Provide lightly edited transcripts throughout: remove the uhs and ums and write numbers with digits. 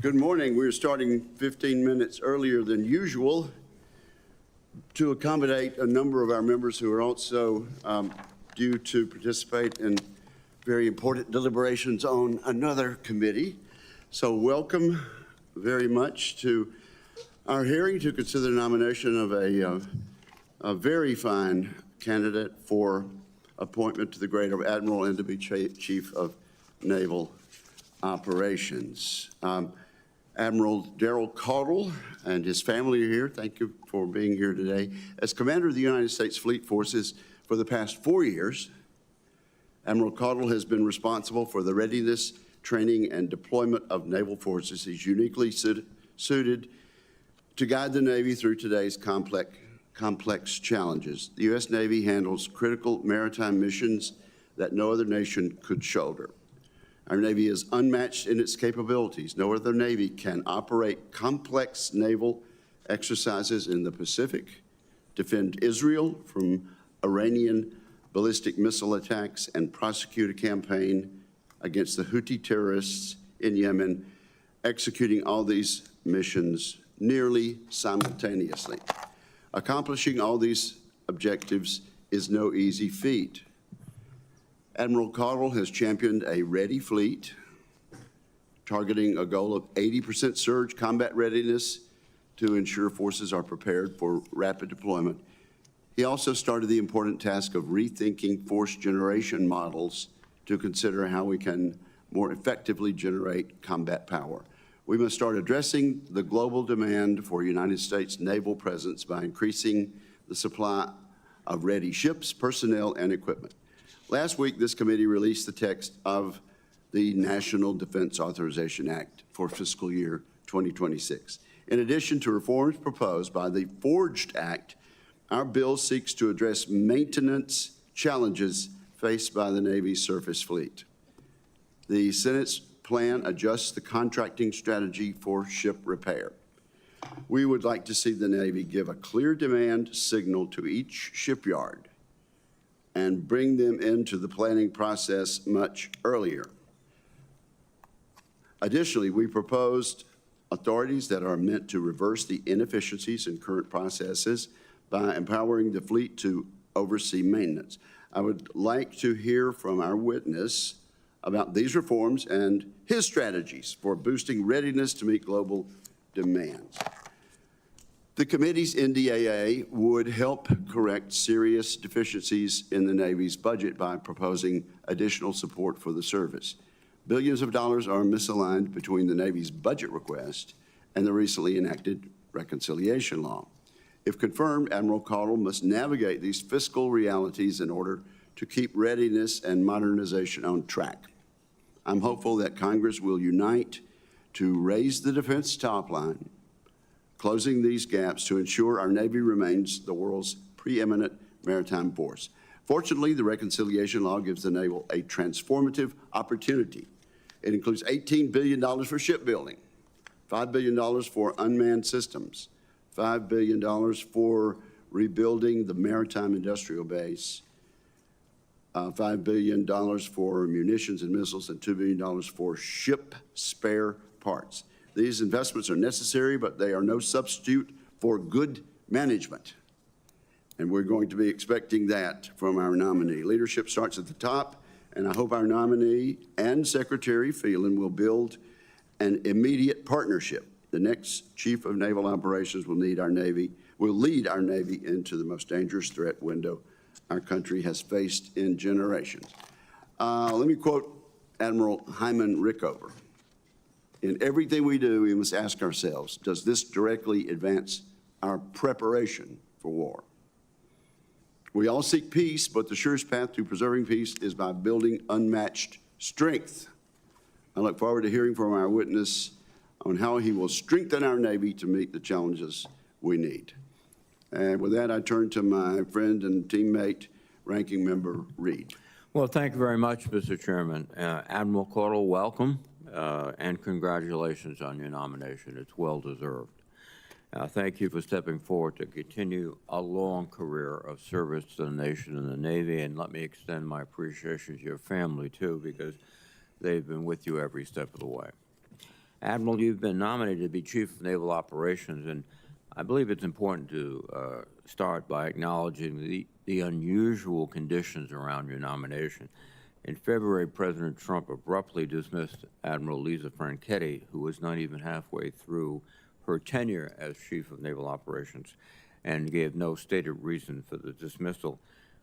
Good morning. We're starting 15 minutes earlier than usual to accommodate a number of our members who are also due to participate in very important deliberations on another committee. So welcome very much to our hearing to consider the nomination of a very fine candidate for appointment to the grade of Admiral and to be Chief of Naval Operations. Admiral Daryl Caudle and his family are here. Thank you for being here today. As Commander of the United States Fleet Forces for the past 4 years, Admiral Caudle has been responsible for the readiness, training, and deployment of naval forces. He's uniquely suited to guide the Navy through today's complex challenges. The U.S. Navy handles critical maritime missions that no other nation could shoulder. Our Navy is unmatched in its capabilities. No other Navy can operate complex naval exercises in the Pacific, defend Israel from Iranian ballistic missile attacks, and prosecute a campaign against the Houthi terrorists in Yemen, executing all these missions nearly simultaneously. Accomplishing all these objectives is no easy feat. Admiral Caudle has championed a ready fleet, targeting a goal of 80% surge combat readiness to ensure forces are prepared for rapid deployment. He also started the important task of rethinking force generation models to consider how we can more effectively generate combat power. We must start addressing the global demand for United States naval presence by increasing the supply of ready ships, personnel, and equipment. Last week, this committee released the text of the National Defense Authorization Act for fiscal year 2026. In addition to reforms proposed by the Forged Act, our bill seeks to address maintenance challenges faced by the Navy's surface fleet. The Senate's plan adjusts the contracting strategy for ship repair. We would like to see the Navy give a clear demand signal to each shipyard and bring them into the planning process much earlier. Additionally, we proposed authorities that are meant to reverse the inefficiencies in current processes by empowering the fleet to oversee maintenance. I would like to hear from our witness about these reforms and his strategies for boosting readiness to meet global demands. The committee's NDAA would help correct serious deficiencies in the Navy's budget by proposing additional support for the service. Billions of dollars are misaligned between the Navy's budget request and the recently enacted reconciliation law. If confirmed, Admiral Caudle must navigate these fiscal realities in order to keep readiness and modernization on track. I'm hopeful that Congress will unite to raise the defense top line, closing these gaps to ensure our Navy remains the world's preeminent maritime force. Fortunately, the reconciliation law gives the Navy a transformative opportunity. It includes $18 billion for shipbuilding, $5 billion for unmanned systems, $5 billion for rebuilding the maritime industrial base, $5 billion for munitions and missiles, and $2 billion for ship spare parts. These investments are necessary, but they are no substitute for good management. And we're going to be expecting that from our nominee. Leadership starts at the top, and I hope our nominee and Secretary Phelan will build an immediate partnership. The next Chief of Naval Operations will lead our Navy into the most dangerous threat window our country has faced in generations. Let me quote Admiral Hyman Rickover. In everything we do, we must ask ourselves, does this directly advance our preparation for war? We all seek peace, but the surest path to preserving peace is by building unmatched strength. I look forward to hearing from our witness on how he will strengthen our Navy to meet the challenges we need. And with that, I turn to my friend and teammate, Ranking Member Reed. Well, thank you very much, Mr. Chairman. Admiral Caudle, welcome, and congratulations on your nomination. It's well-deserved. Thank you for stepping forward to continue a long career of service to the nation and the Navy, and let me extend my appreciation to your family, too, because they've been with you every step of the way. Admiral, you've been nominated to be Chief of Naval Operations, and I believe it's important to start by acknowledging the unusual conditions around your nomination. In February, President Trump abruptly dismissed Admiral Lisa Franchetti, who was not even halfway through her tenure as Chief of Naval Operations, and gave no stated reason for the dismissal.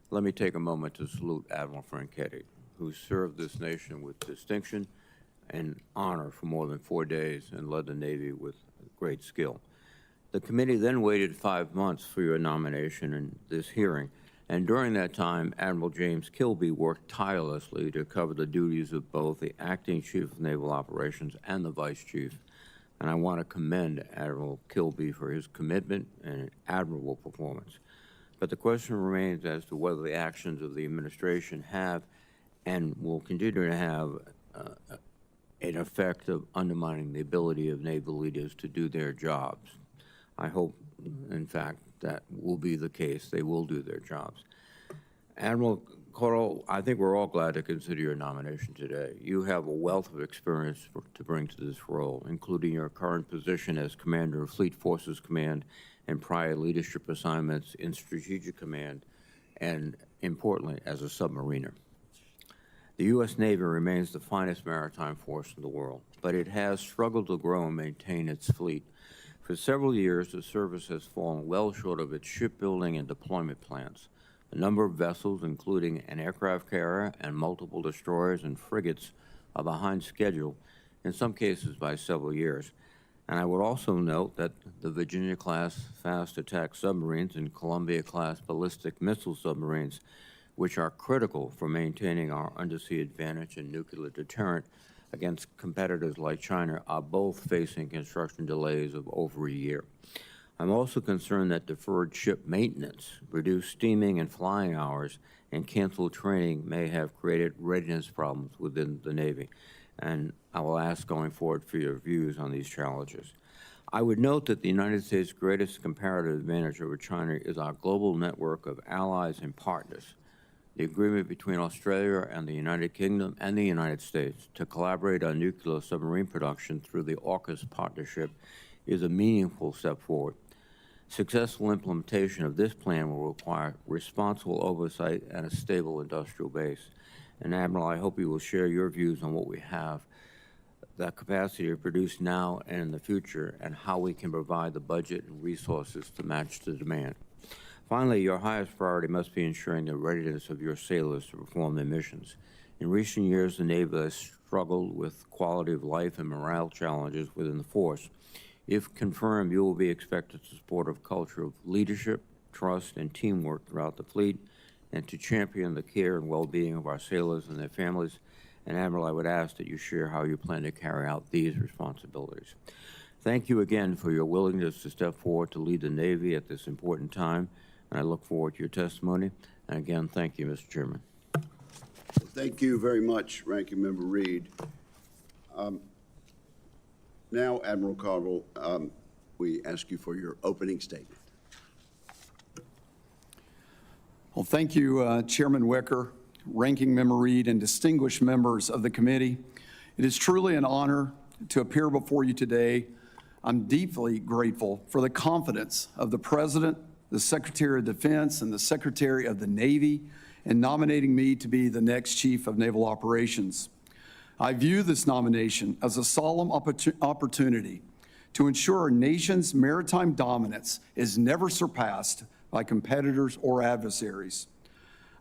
Let me take a moment to salute Admiral Franchetti, who served this nation with distinction and honor for more than 4 days and led the Navy with great skill. The committee then waited 5 months for your nomination and this hearing, and during that time, Admiral James Kilby worked tirelessly to cover the duties of both the acting Chief of Naval Operations and the Vice Chief. And I want to commend Admiral Kilby for his commitment and admirable performance. But the question remains as to whether the actions of the administration have and will continue to have an effect of undermining the ability of naval leaders to do their jobs. I hope, in fact, that will be the case. They will do their jobs. Admiral Caudle, I think we're all glad to consider your nomination today. You have a wealth of experience to bring to this role, including your current position as Commander of Fleet Forces Command and prior leadership assignments in Strategic Command, and importantly, as a submariner. The U.S. Navy remains the finest maritime force in the world, but it has struggled to grow and maintain its fleet. For several years, the service has fallen well short of its shipbuilding and deployment plans. The number of vessels, including an aircraft carrier and multiple destroyers and frigates, are behind schedule, in some cases by several years. And I would also note that the Virginia-class fast attack submarines and Columbia-class ballistic missile submarines, which are critical for maintaining our undersea advantage and nuclear deterrent against competitors like China, are both facing construction delays of over a year. I'm also concerned that deferred ship maintenance, reduced steaming and flying hours, and canceled training may have created readiness problems within the Navy. And I will ask going forward for your views on these challenges. I would note that the United States' greatest comparative advantage over China is our global network of allies and partners. The agreement between Australia and the United Kingdom and the United States to collaborate on nuclear submarine production through the AUKUS partnership is a meaningful step forward. Successful implementation of this plan will require responsible oversight and a stable industrial base. And Admiral, I hope you will share your views on what we have the capacity to produce now and in the future, and how we can provide the budget and resources to match the demand. Finally, your highest priority must be ensuring the readiness of your sailors to perform their missions. In recent years, the Navy has struggled with quality of life and morale challenges within the force. If confirmed, you will be expected to support a culture of leadership, trust, and teamwork throughout the fleet, and to champion the care and well-being of our sailors and their families. And Admiral, I would ask that you share how you plan to carry out these responsibilities. Thank you again for your willingness to step forward to lead the Navy at this important time, and I look forward to your testimony. And again, thank you, Mr. Chairman. Thank you very much, Ranking Member Reed. Now, Admiral Caudle, we ask you for your opening statement. Well, thank you, Chairman Wicker, Ranking Member Reed, and distinguished members of the committee. It is truly an honor to appear before you today. I'm deeply grateful for the confidence of the President, the Secretary of Defense, and the Secretary of the Navy in nominating me to be the next Chief of Naval Operations. I view this nomination as a solemn opportunity to ensure our nation's maritime dominance is never surpassed by competitors or adversaries.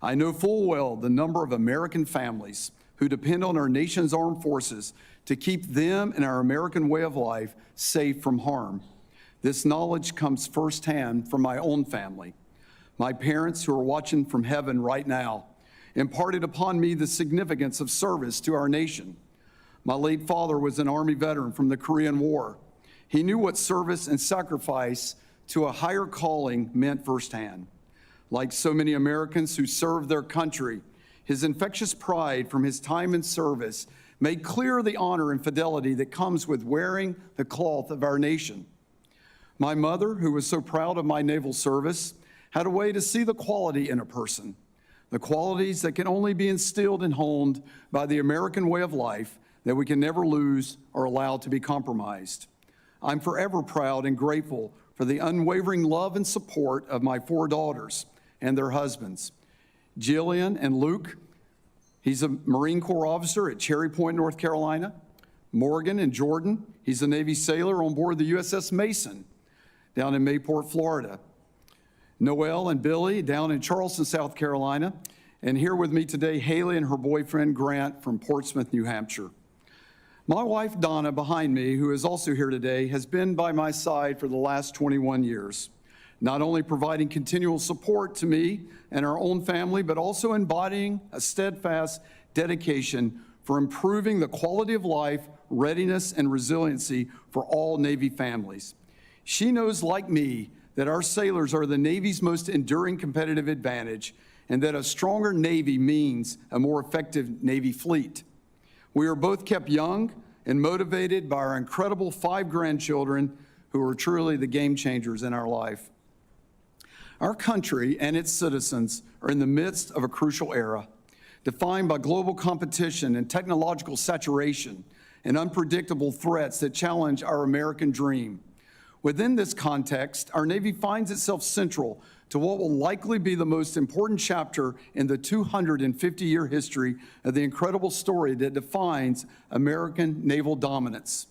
I know full well the number of American families who depend on our nation's armed forces to keep them and our American way of life safe from harm. This knowledge comes firsthand from my own family. My parents, who are watching from heaven right now, imparted upon me the significance of service to our nation. My late father was an Army veteran from the Korean War. He knew what service and sacrifice to a higher calling meant firsthand. Like so many Americans who served their country, his infectious pride from his time in service made clear the honor and fidelity that comes with wearing the cloth of our nation. My mother, who was so proud of my naval service, had a way to see the quality in a person, the qualities that can only be instilled and honed by the American way of life that we can never lose or allow to be compromised. I'm forever proud and grateful for the unwavering love and support of my 4 daughters and their husbands. Jillian and Luke, he's a Marine Corps officer at Cherry Point, North Carolina. Morgan and Jordan, he's a Navy sailor on board the USS Mason down in Mayport, Florida. Noelle and Billy down in Charleston, South Carolina. And here with me today, Haley and her boyfriend Grant from Portsmouth, New Hampshire. My wife Donna behind me, who is also here today, has been by my side for the last 21 years, not only providing continual support to me and our own family, but also embodying a steadfast dedication for improving the quality of life, readiness, and resiliency for all Navy families. She knows, like me, that our sailors are the Navy's most enduring competitive advantage and that a stronger Navy means a more effective Navy fleet. We are both kept young and motivated by our incredible 5 grandchildren who are truly the game changers in our life. Our country and its citizens are in the midst of a crucial era, defined by global competition and technological saturation and unpredictable threats that challenge our American dream. Within this context, our Navy finds itself central to what will likely be the most important chapter in the 250-year history of the incredible story that defines American naval dominance.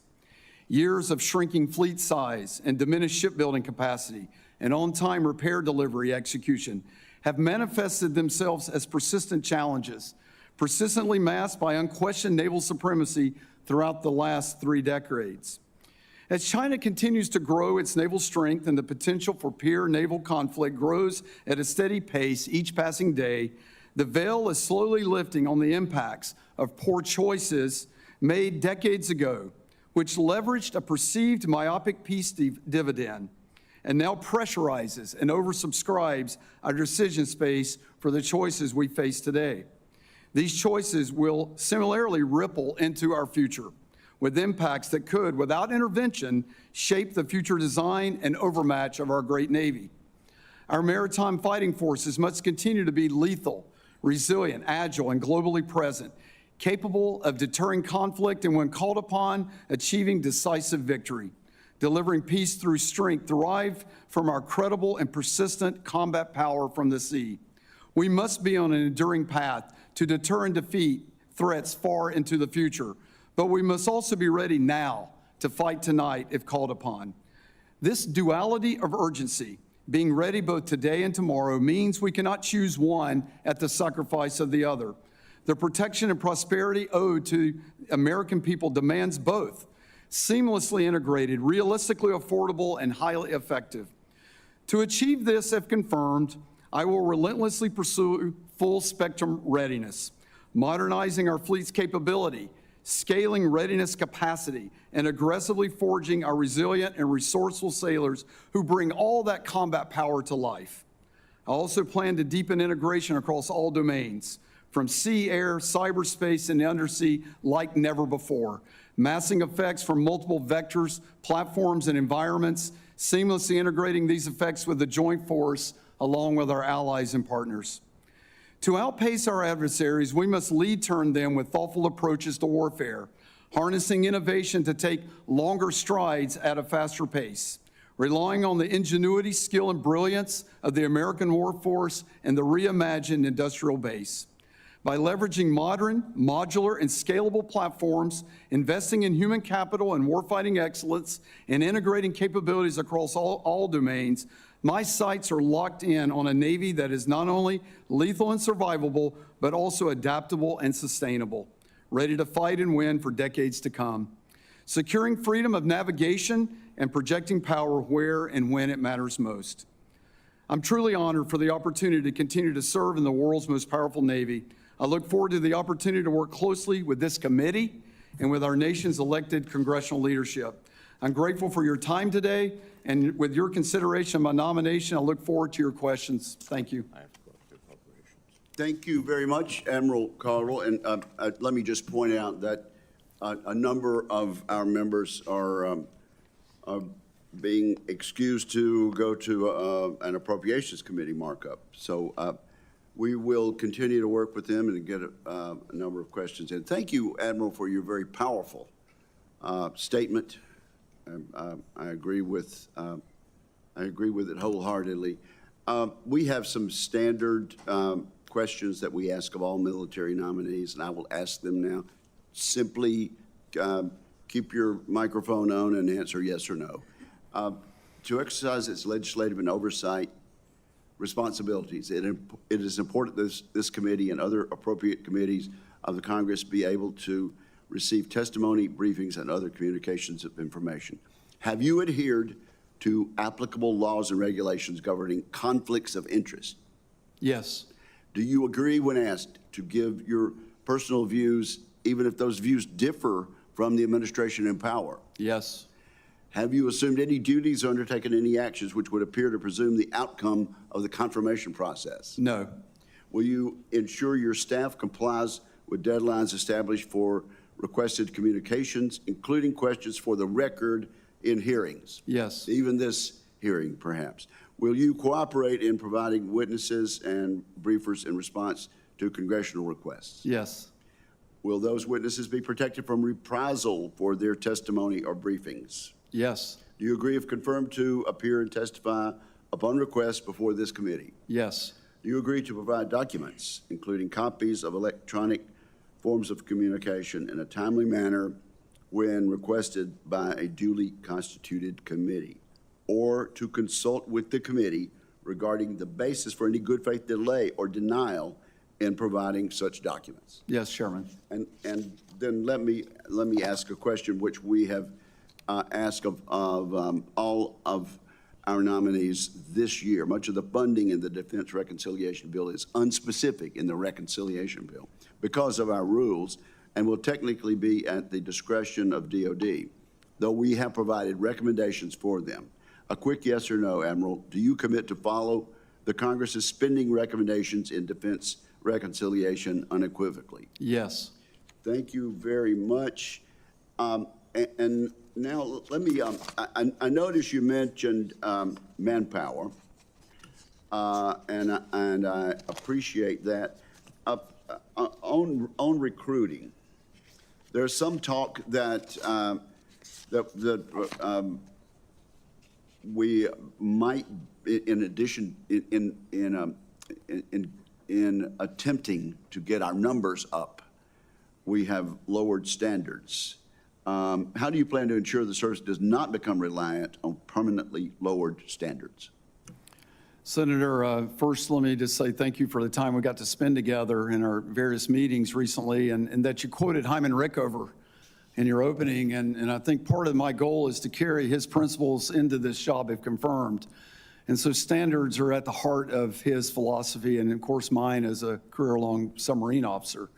Years of shrinking fleet size and diminished shipbuilding capacity and on-time repair delivery execution have manifested themselves as persistent challenges, persistently masked by unquestioned naval supremacy throughout the last 3 decades. As China continues to grow its naval strength and the potential for peer naval conflict grows at a steady pace each passing day, the veil is slowly lifting on the impacts of poor choices made decades ago, which leveraged a perceived myopic peace dividend and now pressurizes and oversubscribes our decision space for the choices we face today. These choices will similarly ripple into our future, with impacts that could, without intervention, shape the future design and overmatch of our great Navy. Our maritime fighting forces must continue to be lethal, resilient, agile, and globally present, capable of deterring conflict and, when called upon, achieving decisive victory, delivering peace through strength derived from our credible and persistent combat power from the sea. We must be on an enduring path to deter and defeat threats far into the future, but we must also be ready now to fight tonight if called upon. This duality of urgency, being ready both today and tomorrow, means we cannot choose one at the sacrifice of the other. The protection and prosperity owed to American people demands both, seamlessly integrated, realistically affordable, and highly effective. To achieve this, if confirmed, I will relentlessly pursue full spectrum readiness, modernizing our fleet's capability, scaling readiness capacity, and aggressively forging our resilient and resourceful sailors who bring all that combat power to life. I also plan to deepen integration across all domains, from sea, air, cyberspace, and undersea like never before, massing effects from multiple vectors, platforms, and environments, seamlessly integrating these effects with the joint force along with our allies and partners. To outpace our adversaries, we must turn them with thoughtful approaches to warfare, harnessing innovation to take longer strides at a faster pace, relying on the ingenuity, skill, and brilliance of the American warforce and the reimagined industrial base. By leveraging modern, modular, and scalable platforms, investing in human capital and warfighting excellence, and integrating capabilities across all domains, my sights are locked in on a Navy that is not only lethal and survivable, but also adaptable and sustainable, ready to fight and win for decades to come, securing freedom of navigation and projecting power where and when it matters most. I'm truly honored for the opportunity to continue to serve in the world's most powerful Navy. I look forward to the opportunity to work closely with this committee and with our nation's elected congressional leadership. I'm grateful for your time today, and with your consideration of my nomination, I look forward to your questions. Thank you. Thank you very much, Admiral Caudle. And let me just point out that a number of our members are being excused to go to an Appropriations Committee markup. So We will continue to work with them and get a number of questions in. Thank you, Admiral, for your very powerful statement. I agree with it wholeheartedly. We have some standard questions that we ask of all military nominees, and I will ask them now. Simply keep your microphone on and answer yes or no. To exercise its legislative and oversight responsibilities, it is important that this committee and other appropriate committees of the Congress be able to receive testimony, briefings, and other communications of information. Have you adhered to applicable laws and regulations governing conflicts of interest? Yes. Do you agree when asked to give your personal views, even if those views differ from the administration in power? Yes. Have you assumed any duties or undertaken any actions which would appear to presume the outcome of the confirmation process? No. Will you ensure your staff complies with deadlines established for requested communications, including questions for the record in hearings? Yes. Even this hearing, perhaps. Will you cooperate in providing witnesses and briefers in response to congressional requests? Yes. Will those witnesses be protected from reprisal for their testimony or briefings? Yes. Do you agree, if confirmed, to appear and testify upon request before this committee? Yes. Do you agree to provide documents, including copies of electronic forms of communication, in a timely manner when requested by a duly constituted committee, or to consult with the committee regarding the basis for any good faith delay or denial in providing such documents? Yes, Chairman. And then let me ask a question which we have asked of all of our nominees this year. Much of the funding in the Defense Reconciliation Bill is unspecific in the Reconciliation Bill because of our rules, and will technically be at the discretion of DOD, though we have provided recommendations for them. A quick yes or no, Admiral. Do you commit to follow the Congress's spending recommendations in defense reconciliation unequivocally? Yes. Thank you very much. And now let me, I noticed you mentioned manpower, and I appreciate that. On recruiting, there's some talk that we might, in addition, in attempting to get our numbers up, we have lowered standards. How do you plan to ensure the service does not become reliant on permanently lowered standards? Senator, first let me just say thank you for the time we got to spend together in our various meetings recently, and that you quoted Hyman Rickover in your opening, and I think part of my goal is to carry his principles into this job if confirmed. And so standards are at the heart of his philosophy, and of course mine as a career-long submarine officer.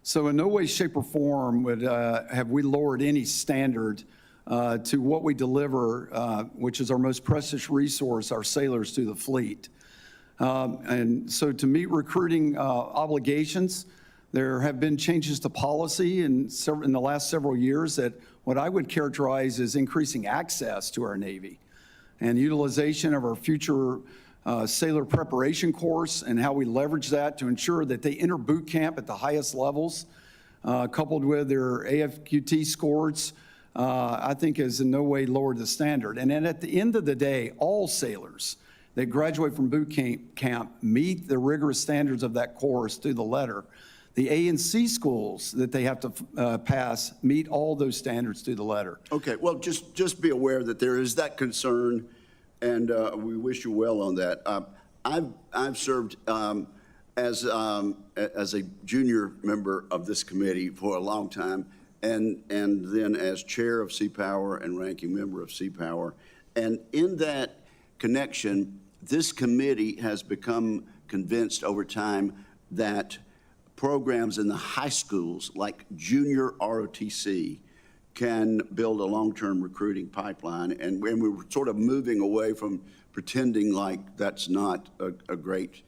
So in no way, shape, or form would have we lowered any standard to what we deliver, which is our most precious resource, our sailors, to the fleet. And so to meet recruiting obligations, there have been changes to policy in the last several years that what I would characterize as increasing access to our Navy and utilization of our future sailor preparation course and how we leverage that to ensure that they enter boot camp at the highest levels, coupled with their AFQT scores, I think has in no way lowered the standard. And then at the end of the day, all sailors that graduate from boot camp meet the rigorous standards of that course to the letter. The A and C schools that they have to pass meet all those standards to the letter. Okay, well, just be aware that there is that concern, and we wish you well on that. I've served as a junior member of this committee for a long time, and then as chair of Sea Power and ranking member of Sea Power. And in that connection, this committee has become convinced over time that programs in the high schools like junior ROTC can build a long-term recruiting pipeline, and we were sort of moving away from pretending like that's not a great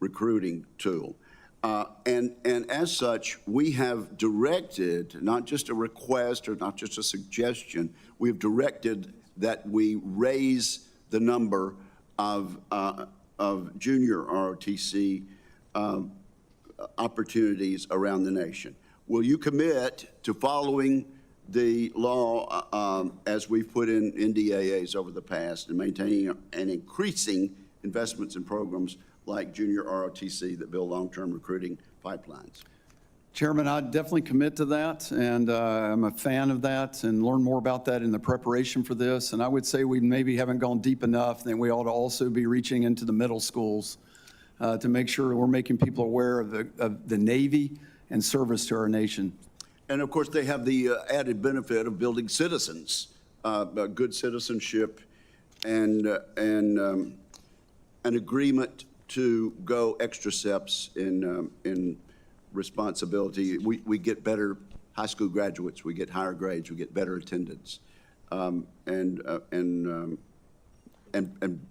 recruiting tool. And as such, we have directed, not just a request or not just a suggestion, we've directed that we raise the number of junior ROTC opportunities around the nation. Will you commit to following the law as we've put in NDAAs over the past and maintaining and increasing investments in programs like junior ROTC that build long-term recruiting pipelines? Chairman, I'd definitely commit to that, and I'm a fan of that, and learn more about that in the preparation for this. And I would say we maybe haven't gone deep enough, then we ought to also be reaching into the middle schools to make sure we're making people aware of the Navy and service to our nation. And of course, they have the added benefit of building citizens, good citizenship, and an agreement to go extra steps in responsibility. We get better high school graduates, we get higher grades, we get better attendance, and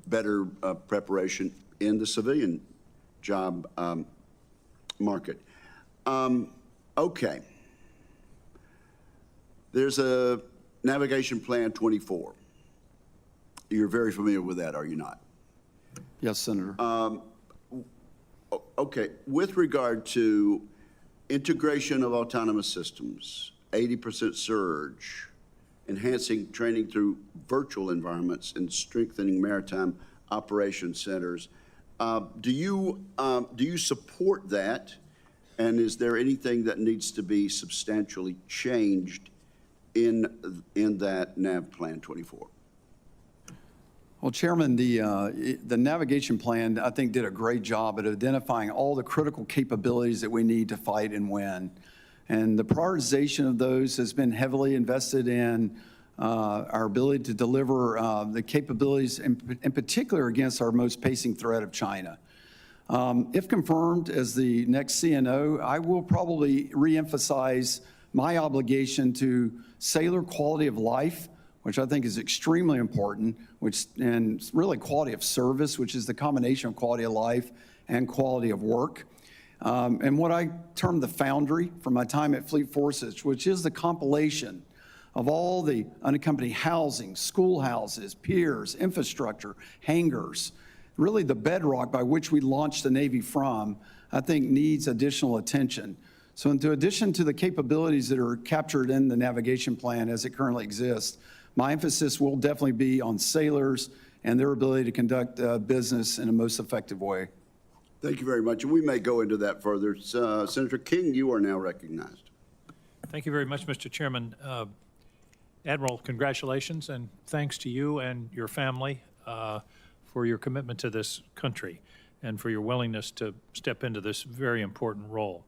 better preparation in the civilian job market. Okay. There's a Navigation Plan 24. You're very familiar with that, are you not? Yes, Senator. Okay, with regard to integration of autonomous systems, 80% surge, enhancing training through virtual environments, and strengthening maritime operations centers, do you support that? And is there anything that needs to be substantially changed in that Nav Plan 24? Well, Chairman, the navigation plan, I think, did a great job at identifying all the critical capabilities that we need to fight and win. And the prioritization of those has been heavily invested in our ability to deliver the capabilities, in particular against our most pacing threat of China. If confirmed as the next CNO, I will probably reemphasize my obligation to sailor quality of life, which I think is extremely important, and really quality of service, which is the combination of quality of life and quality of work. And what I term the foundry from my time at Fleet Forces, which is the compilation of all the unaccompanied housing, schoolhouses, piers, infrastructure, hangars, really the bedrock by which we launched the Navy from, I think needs additional attention. So in addition to the capabilities that are captured in the navigation plan as it currently exists, my emphasis will definitely be on sailors and their ability to conduct business in a most effective way. Thank you very much, and we may go into that further. Senator King, you are now recognized. Thank you very much, Mr. Chairman. Admiral, congratulations, and thanks to you and your family for your commitment to this country and for your willingness to step into this very important role.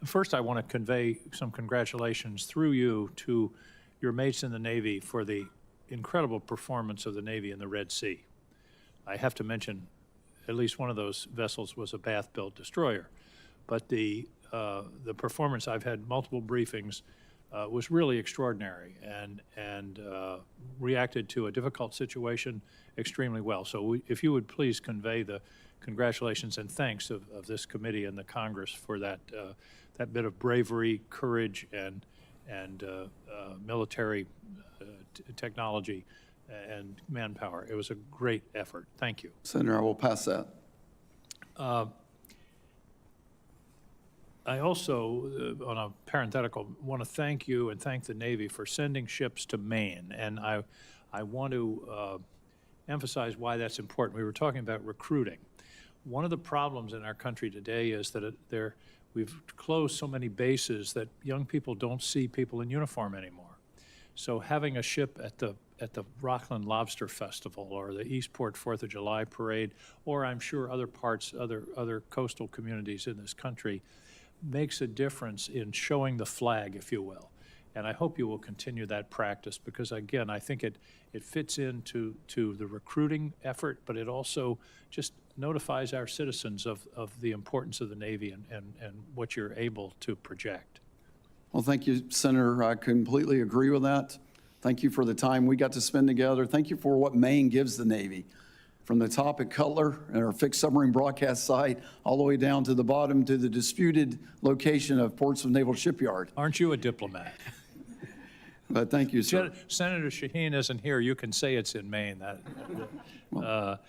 First, I want to convey some congratulations through you to your mates in the Navy for the incredible performance of the Navy in the Red Sea. I have to mention at least one of those vessels was a Bath-built destroyer, but the performance, I've had multiple briefings, was really extraordinary and reacted to a difficult situation extremely well. So if you would please convey the congratulations and thanks of this committee and the Congress for that bit of bravery, courage, and military technology and manpower. It was a great effort. Thank you. Senator, I will pass that. I also, on a parenthetical, want to thank you and thank the Navy for sending ships to Maine. And I want to emphasize why that's important. We were talking about recruiting. One of the problems in our country today is that we've closed so many bases that young people don't see people in uniform anymore. So having a ship at the Rockland Lobster Festival or the Eastport 4th of July Parade, or I'm sure other coastal communities in this country, makes a difference in showing the flag, if you will. And I hope you will continue that practice because, again, I think it fits into the recruiting effort, but it also just notifies our citizens of the importance of the Navy and what you're able to project. Well, thank you, Senator. I completely agree with that. Thank you for the time we got to spend together. Thank you for what Maine gives the Navy. From the top at Cutler and our fixed submarine broadcast site, all the way down to the bottom to the disputed location of Portsmouth Naval Shipyard. Aren't you a diplomat? But thank you, sir. Senator Shaheen isn't here. You can say it's in Maine. Well,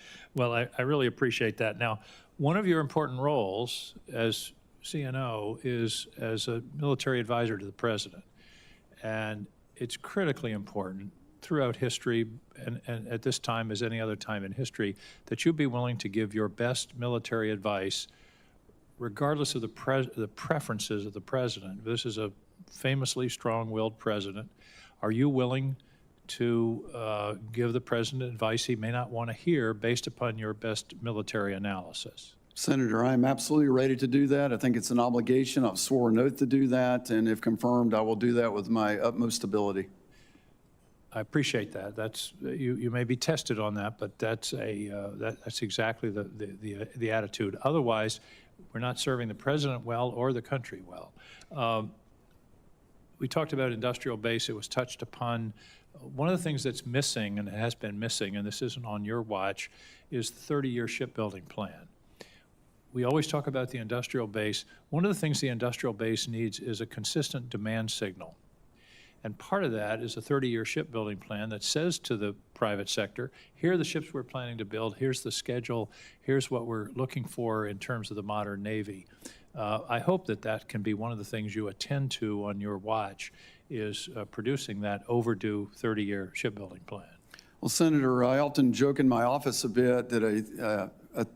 I really appreciate that. Now, one of your important roles as CNO is as a military advisor to the president. And it's critically important throughout history, and at this time as any other time in history, that you be willing to give your best military advice regardless of the preferences of the president. This is a famously strong-willed president. Are you willing to give the president advice he may not want to hear based upon your best military analysis? Senator, I am absolutely ready to do that. I think it's an obligation. I've sworn an oath to do that, and if confirmed, I will do that with my utmost ability. I appreciate that. That's you may be tested on that, but that's that's exactly the attitude. Otherwise, we're not serving the president well or the country well. We talked about industrial base. It was touched upon. One of the things that's missing, and it has been missing, and this isn't on your watch, is the 30-year shipbuilding plan. We always talk about the industrial base. One of the things the industrial base needs is a consistent demand signal. And part of that is a 30-year shipbuilding plan that says to the private sector, here are the ships we're planning to build, here's the schedule, here's what we're looking for in terms of the modern Navy. I hope that that can be one of the things you attend to on your watch, is producing that overdue 30-year shipbuilding plan. Well, Senator, I often joke in my office a bit that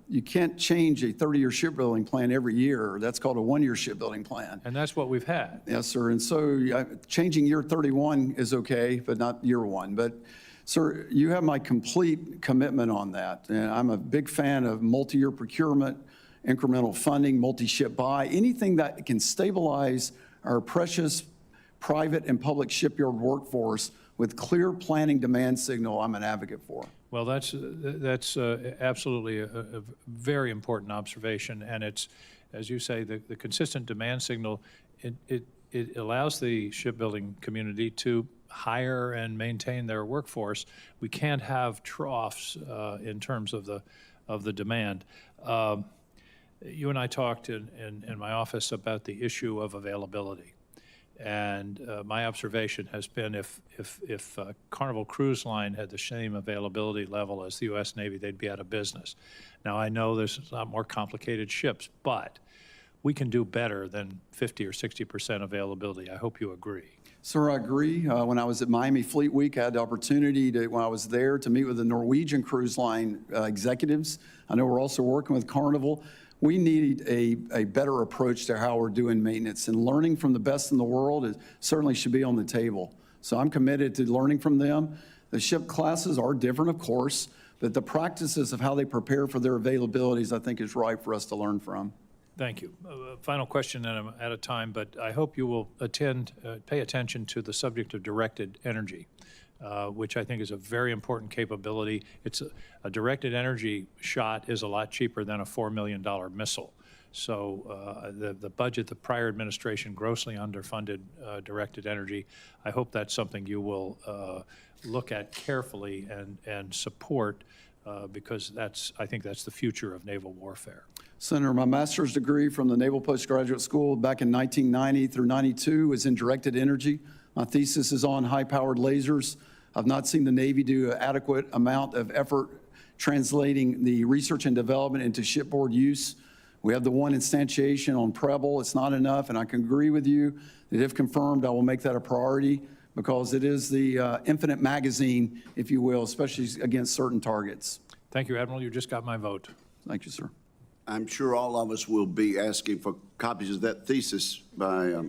you can't change a 30-year shipbuilding plan every year. That's called a one-year shipbuilding plan. And that's what we've had. Yes, sir. And so changing year 31 is okay, but not year one. But, sir, you have my complete commitment on that. And I'm a big fan of multi-year procurement, incremental funding, multi-ship buy, anything that can stabilize our precious private and public shipyard workforce with clear planning demand signal, I'm an advocate for. Well, that's absolutely a very important observation, and it's, as you say, the consistent demand signal, it allows the shipbuilding community to hire and maintain their workforce. We can't have troughs in terms of the demand. You and I talked in my office about the issue of availability. And my observation has been if Carnival Cruise Line had the same availability level as the U.S. Navy, they'd be out of business. Now, I know there's a lot more complicated ships, but we can do better than 50 or 60% availability. I hope you agree. Sir, I agree. When I was at Miami Fleet Week, I had the opportunity when I was there to meet with the Norwegian Cruise Line executives. I know we're also working with Carnival. We need a better approach to how we're doing maintenance, and learning from the best in the world certainly should be on the table. So I'm committed to learning from them. The ship classes are different, of course, but the practices of how they prepare for their availabilities, I think, is right for us to learn from. Thank you. Final question, and I'm out of time, but I hope you will pay attention to the subject of directed energy, which I think is a very important capability. It's a directed energy shot is a lot cheaper than a $4 million missile. So the budget, the prior administration grossly underfunded directed energy. I hope that's something you will look at carefully and support, because I think that's the future of naval warfare. Senator, my master's degree from the Naval Postgraduate School back in 1990 through 92 was in directed energy. My thesis is on high-powered lasers. I've not seen the Navy do an adequate amount of effort translating the research and development into shipboard use. We have the one instantiation on Preble. It's not enough, and I can agree with you that if confirmed, I will make that a priority, because it is the infinite magazine, if you will, especially against certain targets. Thank you, Admiral. You just got my vote. Thank you, sir. I'm sure all of us will be asking for copies of that thesis by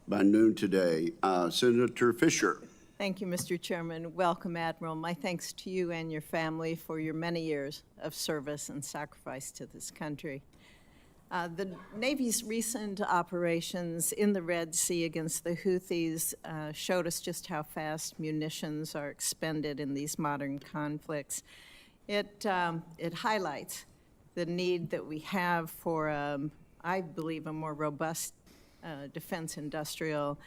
noon today. Senator Fisher. Thank you, Mr. Chairman. Welcome, Admiral. My thanks to you and your family for your many years of service and sacrifice to this country. The Navy's recent operations in the Red Sea against the Houthis showed us just how fast munitions are expended in these modern conflicts. It highlights the need that we have for, I believe, a more robust defense industrial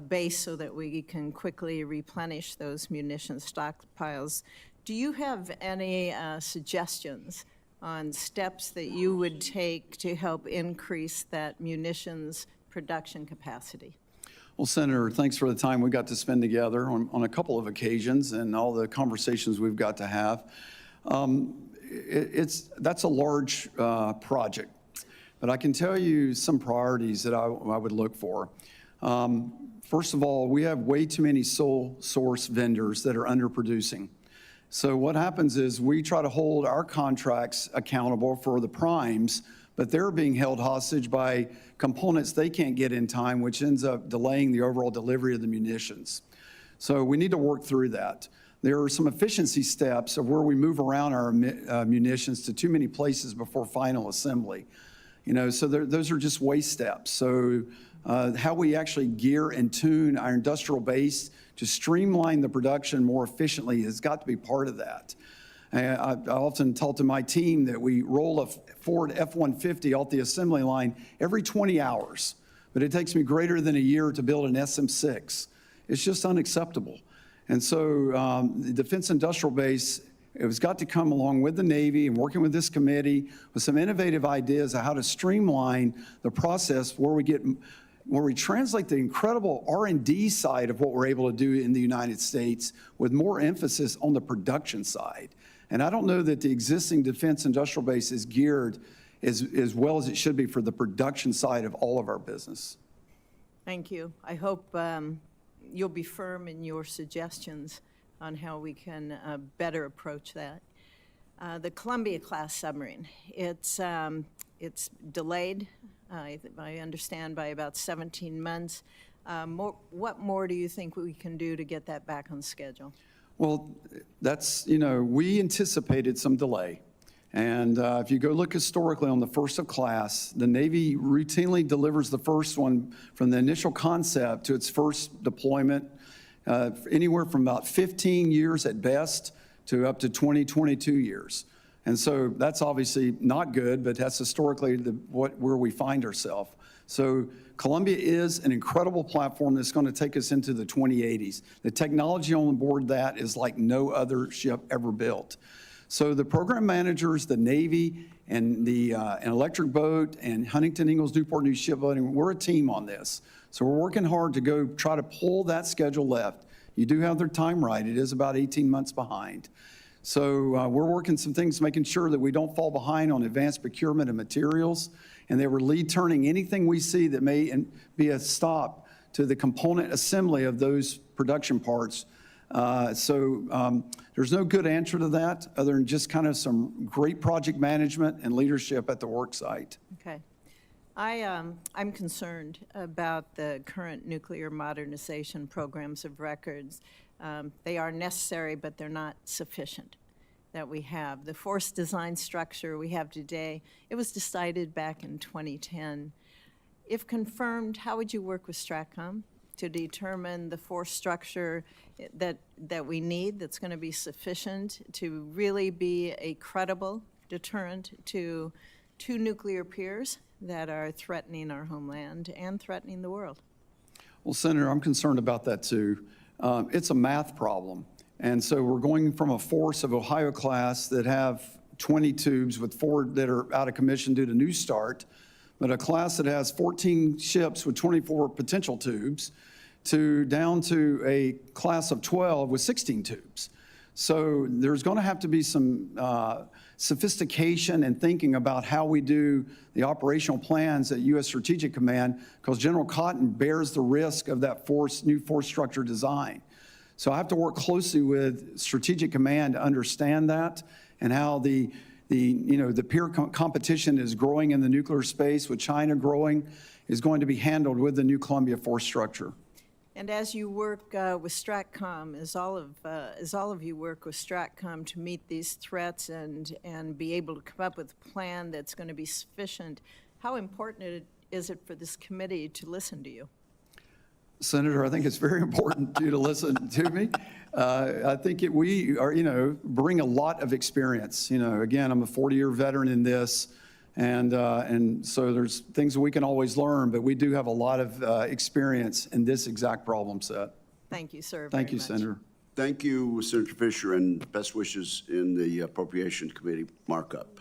base so that we can quickly replenish those munition stockpiles. Do you have any suggestions on steps that you would take to help increase that munitions production capacity? Well, Senator, thanks for the time we got to spend together on a couple of occasions and all the conversations we've got to have. That's a large project, but I can tell you some priorities that I would look for. First of all, we have way too many sole source vendors that are underproducing. So what happens is we try to hold our contracts accountable for the primes, but they're being held hostage by components they can't get in time, which ends up delaying the overall delivery of the munitions. So we need to work through that. There are some efficiency steps of where we move around our munitions to too many places before final assembly. You know, so those are just waste steps. So how we actually gear and tune our industrial base to streamline the production more efficiently has got to be part of that. I often tell to my team that we roll a Ford F-150 off the assembly line every 20 hours, but it takes me greater than a year to build an SM-6. It's just unacceptable. And so the Defense Industrial Base, it has got to come along with the Navy and working with this committee with some innovative ideas of how to streamline the process where we translate the incredible R&D side of what we're able to do in the United States with more emphasis on the production side. And I don't know that the existing Defense Industrial Base is geared as well as it should be for the production side of all of our business. Thank you. I hope you'll be firm in your suggestions on how we can better approach that. The Columbia-class submarine, it's delayed, I understand, by about 17 months. What more do you think we can do to get that back on schedule? Well, that's, you know, we anticipated some delay. And if you go look historically on the first of class, the Navy routinely delivers the first one from the initial concept to its first deployment, anywhere from about 15 years at best to up to 20, 22 years. And so that's obviously not good, but that's historically where we find ourselves. So Columbia is an incredible platform that's going to take us into the 2080s. The technology on board that is like no other ship ever built. So the program managers, the Navy, and the Electric Boat, and Huntington Ingalls Newport News Shipbuilding, we're a team on this. So we're working hard to go try to pull that schedule left. You do have their time right. It is about 18 months behind. So we're working some things, making sure that we don't fall behind on advanced procurement of materials, and that we're lead turning anything we see that may be a stop to the component assembly of those production parts. There's no good answer to that other than just kind of some great project management and leadership at the work site. Okay. I'm concerned about the current nuclear modernization programs of records. They are necessary, but they're not sufficient that we have. The force design structure we have today, it was decided back in 2010. If confirmed, how would you work with STRATCOM to determine the force structure that we need that's going to be sufficient to really be a credible deterrent to two nuclear peers that are threatening our homeland and threatening the world? Well, Senator, I'm concerned about that too. It's a math problem. And so we're going from a force of Ohio class that have 20 tubes with 4 that are out of commission due to New Start, but a class that has 14 ships with 24 potential tubes down to a class of 12 with 16 tubes. So there's going to have to be some sophistication and thinking about how we do the operational plans at U.S. Strategic Command, because General Cotton bears the risk of that new force structure design. So I have to work closely with Strategic Command to understand that and how the peer competition is growing in the nuclear space, with China growing, is going to be handled with the new Columbia force structure. And as you work with STRATCOM, as all of you work with STRATCOM to meet these threats and be able to come up with a plan that's going to be sufficient, how important is it for this committee to listen to you? Senator, I think it's very important to listen to me. I think we are, bring a lot of experience. Again, I'm a 40-year veteran in this, and so there's things that we can always learn, but we do have a lot of experience in this exact problem set. Thank you, sir. Thank you, Senator. Thank you, Senator Fisher, and best wishes in the Appropriations Committee markup.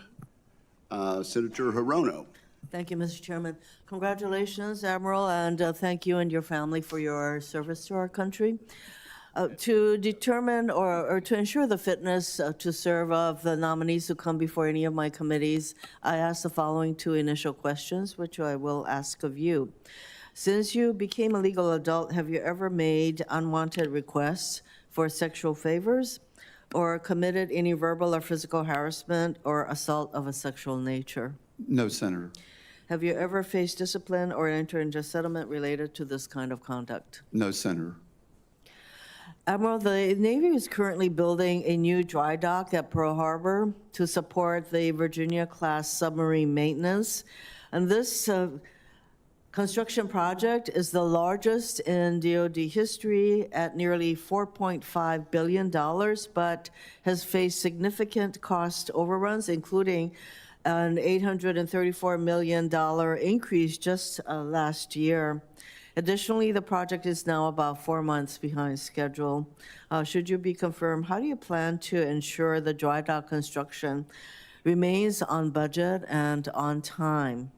Senator Hirono. Thank you, Mr. Chairman. Congratulations, Admiral, and thank you and your family for your service to our country. To determine or to ensure the fitness to serve of the nominees who come before any of my committees, I ask the following two initial questions, which I will ask of you. Since you became a legal adult, have you ever made unwanted requests for sexual favors or committed any verbal or physical harassment or assault of a sexual nature? No, Senator. Have you ever faced discipline or entered into settlement related to this kind of conduct? No, Senator. Admiral, the Navy is currently building a new dry dock at Pearl Harbor to support the Virginia-class submarine maintenance. And this construction project is the largest in DoD history at nearly $4.5 billion, but has faced significant cost overruns, including an $834 million increase just last year. Additionally, the project is now about 4 months behind schedule. Should you be confirmed, how do you plan to ensure the dry dock construction remains on budget and on time?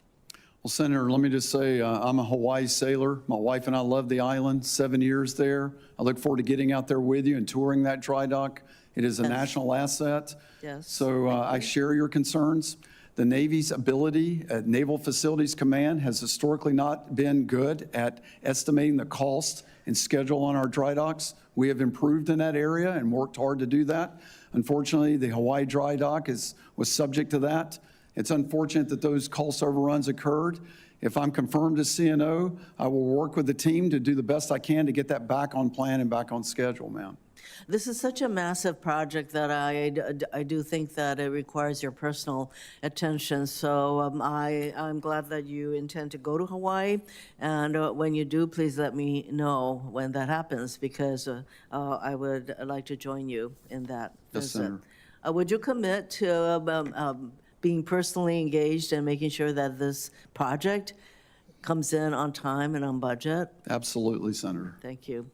Well, Senator, let me just say, I'm a Hawaii sailor. My wife and I love the island, 7 years there. I look forward to getting out there with you and touring that dry dock. It is a national asset. Yes. So I share your concerns. The Navy's ability at Naval Facilities Command has historically not been good at estimating the cost and schedule on our dry docks. We have improved in that area and worked hard to do that. Unfortunately, the Hawaii dry dock was subject to that. It's unfortunate that those cost overruns occurred. If I'm confirmed as CNO, I will work with the team to do the best I can to get that back on plan and back on schedule, ma'am. This is such a massive project that I do think that it requires your personal attention. So I'm glad that you intend to go to Hawaii. And when you do, please let me know when that happens, because I would like to join you in that Yes, visit. Senator. Would you commit to being personally engaged and making sure that this project comes in on time and on budget? Absolutely, Senator. Thank you.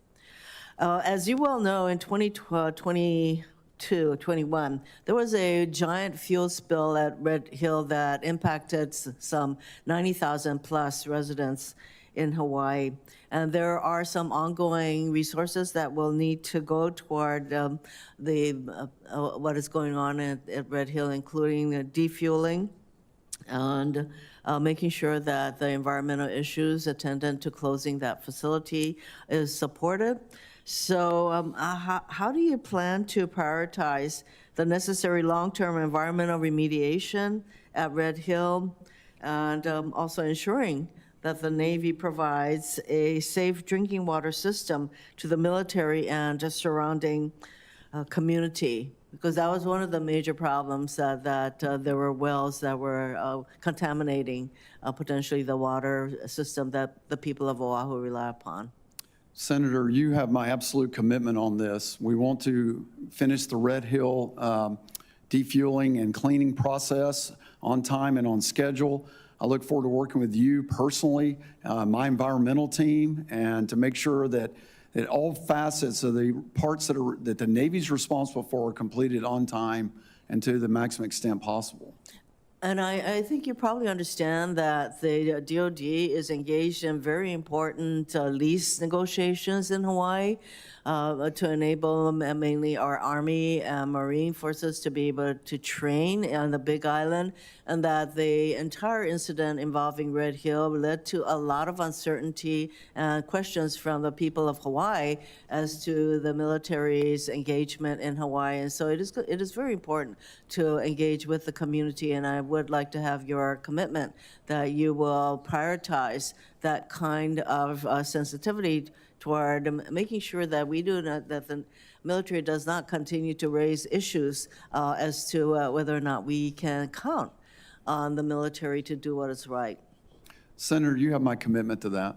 As you well know, in 2021, there was a giant fuel spill at Red Hill that impacted some 90,000 plus residents in Hawaii. And there are some ongoing resources that will need to go toward what is going on at Red Hill, including defueling and making sure that the environmental issues attendant to closing that facility is supported. So how do you plan to prioritize the necessary long-term environmental remediation at Red Hill, and also ensuring that the Navy provides a safe drinking water system to the military and the surrounding community? Because that was one of the major problems, that there were wells that were contaminating potentially the water system that the people of Oahu rely upon. Senator, you have my absolute commitment on this. We want to finish the Red Hill defueling and cleaning process on time and on schedule. I look forward to working with you personally, my environmental team, and to make sure that all facets of the parts that the Navy's responsible for are completed on time and to the maximum extent possible. And I think you probably understand that the DoD is engaged in very important lease negotiations in Hawaii to enable mainly our Army and Marine forces to be able to train on the Big Island, and that the entire incident involving Red Hill led to a lot of uncertainty and questions from the people of Hawaii as to the military's engagement in Hawaii. And so it is very important to engage with the community, and I would like to have your commitment that you will prioritize that kind of sensitivity toward making sure that that the military does not continue to raise issues as to whether or not we can count on the military to do what is right. Senator, you have my commitment to that.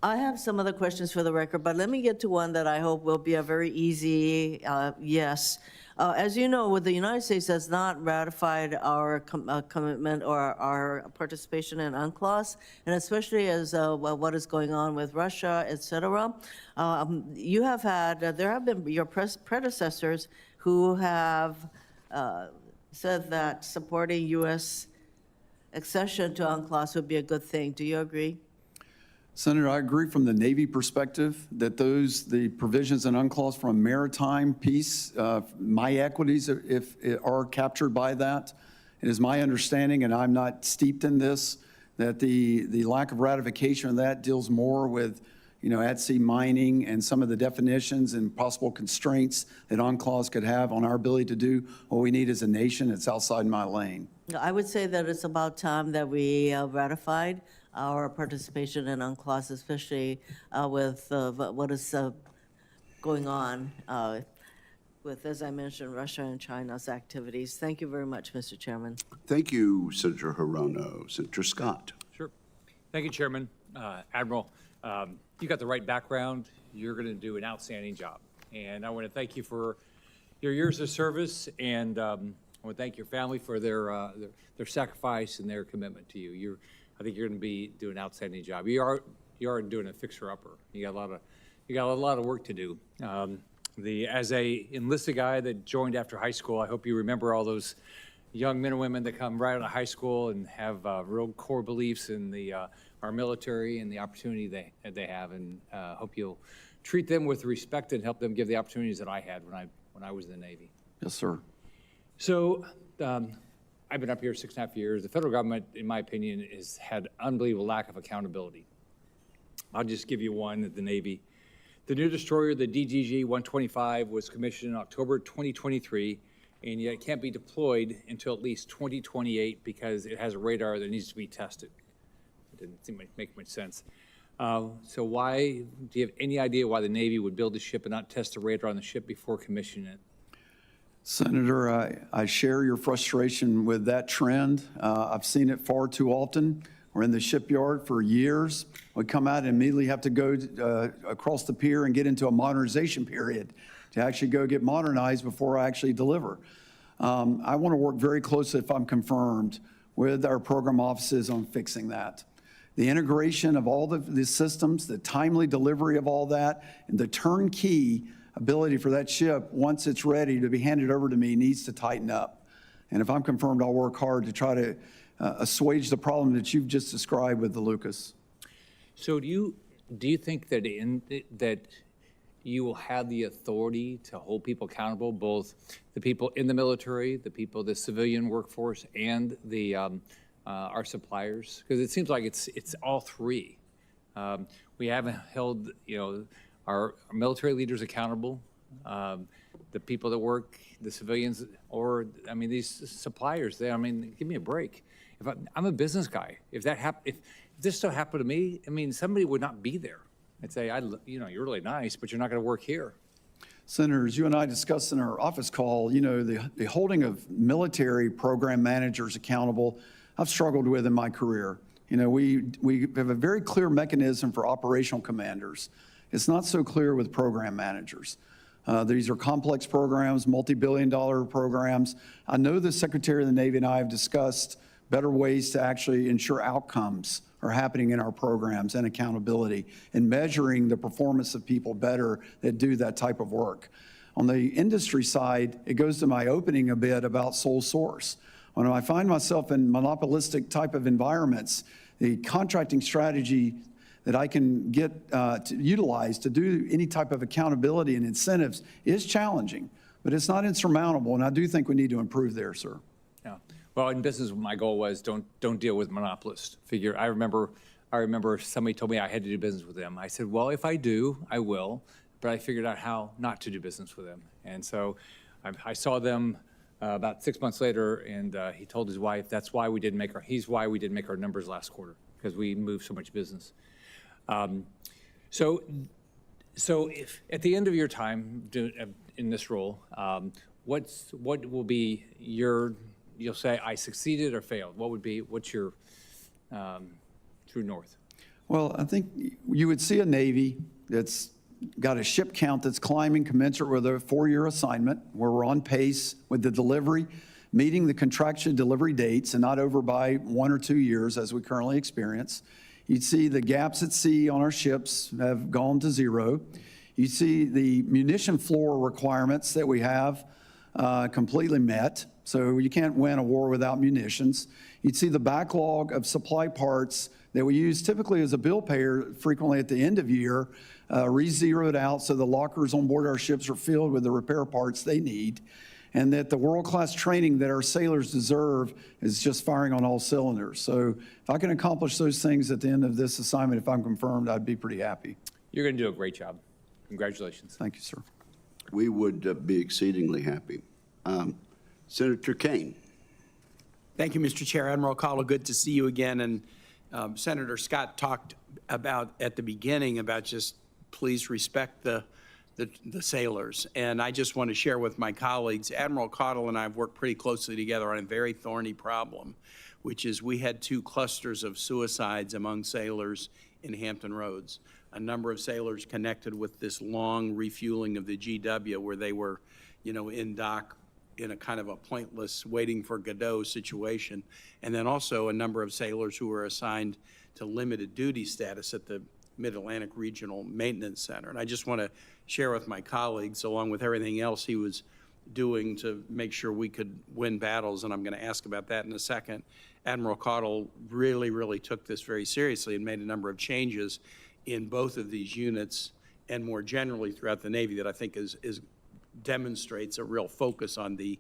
I have some other questions for the record, but let me get to one that I hope will be a very easy yes. As you know, the United States has not ratified our commitment or our participation in UNCLOS, and especially as what is going on with Russia, et cetera. There have been your predecessors who have said that supporting U.S. accession to UNCLOS would be a good thing. Do you agree? Senator, I agree from the Navy perspective that the provisions in UNCLOS from a maritime piece, my equities are captured by that. It is my understanding, and I'm not steeped in this, that the lack of ratification of that deals more with, at-sea mining and some of the definitions and possible constraints that UNCLOS could have on our ability to do what we need as a nation. It's outside my lane. I would say that it's about time that we ratified our participation in UNCLOS, especially with what is going on with, as I mentioned, Russia and China's activities. Thank you very much, Mr. Chairman. Thank you, Senator Hirono. Senator Scott. Sure. Thank you, Chairman. Admiral, you got the right background. You're going to do an outstanding job. And I want to thank you for your years of service, and I want to thank your family for their sacrifice and their commitment to you. I think you're going to be doing an outstanding job. You are doing a fixer-upper. You got a lot of work to do. As a enlisted guy that joined after high school, I hope you remember all those young men and women that come right out of high school and have real core beliefs in our military and the opportunity they have, and hope you'll treat them with respect and help them give the opportunities that I had when I was in the Navy. Yes, sir. So I've been up here 6.5 years. The federal government, in my opinion, has had unbelievable lack of accountability. I'll just give you one at the Navy. The new destroyer, the DDG-125, was commissioned in October 2023, and yet it can't be deployed until at least 2028 because it has a radar that needs to be tested. It didn't seem to make much sense. So do you have any idea why the Navy would build a ship and not test the radar on the ship before commissioning it? Senator, I share your frustration with that trend. I've seen it far too often. We're in the shipyard for years. We come out and immediately have to go across the pier and get into a modernization period to actually go get modernized before I actually deliver. I want to work very closely, if I'm confirmed, with our program offices on fixing that. The integration of all the systems, the timely delivery of all that, and the turnkey ability for that ship, once it's ready to be handed over to me, needs to tighten up. And if I'm confirmed, I'll work hard to try to assuage the problem that you've just described with the AUKUS. So do you think that that you will have the authority to hold people accountable, both the people in the military, the civilian workforce, and our suppliers? Because it seems like it's all three. We haven't held our military leaders accountable, the people that work, the civilians, or these suppliers. Give me a break. I'm a business guy. If this still happened to me, somebody would not be there. I'd say, you're really nice, but you're not going to work here. Senators, you and I discussed in our office call, the holding of military program managers accountable, I've struggled with in my career. We have a very clear mechanism for operational commanders. It's not so clear with program managers. These are complex programs, multi-billion-dollar programs. I know the Secretary of the Navy and I have discussed better ways to actually ensure outcomes are happening in our programs and accountability and measuring the performance of people better that do that type of work. On the industry side, it goes to my opening a bit about sole source. When I find myself in monopolistic type of environments, the contracting strategy that I can get to utilize to do any type of accountability and incentives is challenging, but it's not insurmountable, and I do think we need to improve there, sir. Yeah. Well, in business, my goal was don't deal with monopolists. I remember somebody told me I had to do business with them. I said, well, if I do, I will, but I figured out how not to do business with them. And so I saw them about 6 months later, and he told his wife he's why we didn't make our numbers last quarter, because we moved so much business. So if at the end of your time in this role, what will be you'll say I succeeded or failed? What's your true north? Well, I think you would see a Navy that's got a ship count that's climbing commensurate with a 4-year assignment, where we're on pace with the delivery, meeting the contractual delivery dates and not over by 1 or 2 years as we currently experience. You'd see the gaps at sea on our ships have gone to zero. You see the munition floor requirements that we have completely met. So you can't win a war without munitions. You'd see the backlog of supply parts that we use typically as a bill payer frequently at the end of year, re-zeroed out so the lockers on board our ships are filled with the repair parts they need, and that the world-class training that our sailors deserve is just firing on all cylinders. So if I can accomplish those things at the end of this assignment, if I'm confirmed, I'd be pretty happy. You're going to do a great job. Congratulations. Thank you, sir. We would be exceedingly happy. Senator Kane. Thank you, Mr. Chair. Admiral Caudle, good to see you again. And Senator Scott talked about at the beginning about just please respect the sailors. And I just want to share with my colleagues, Admiral Caudle and I have worked pretty closely together on a very thorny problem, which is we had 2 clusters of suicides among sailors in Hampton Roads. A number of sailors connected with this long refueling of the GW where they were, in dock in a kind of a pointless waiting for Godot situation. And then also a number of sailors who were assigned to limited duty status at the Mid-Atlantic Regional Maintenance Center. And I just want to share with my colleagues, along with everything else he was doing to make sure we could win battles, and I'm going to ask about that in a second, Admiral Caudle really, really took this very seriously and made a number of changes in both of these units and more generally throughout the Navy that I think demonstrates a real focus on the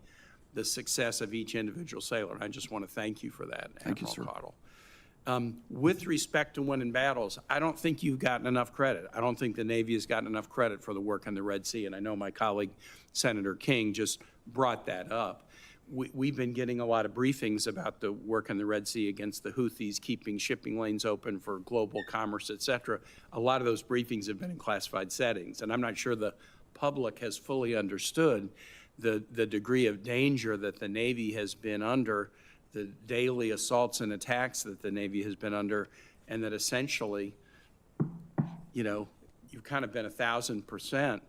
success of each individual sailor. And I just want to thank you for that, Admiral Caudle. With respect to winning battles, I don't think you've gotten enough credit. I don't think the Navy has gotten enough credit for the work in the Red Sea, and I know my colleague, Senator King, just brought that up. We've been getting a lot of briefings about the work in the Red Sea against the Houthis, keeping shipping lanes open for global commerce, et cetera. A lot of those briefings have been in classified settings, and I'm not sure the public has fully understood the degree of danger that the Navy has been under, the daily assaults and attacks that the Navy has been under, and that essentially, you've kind of been 1,000%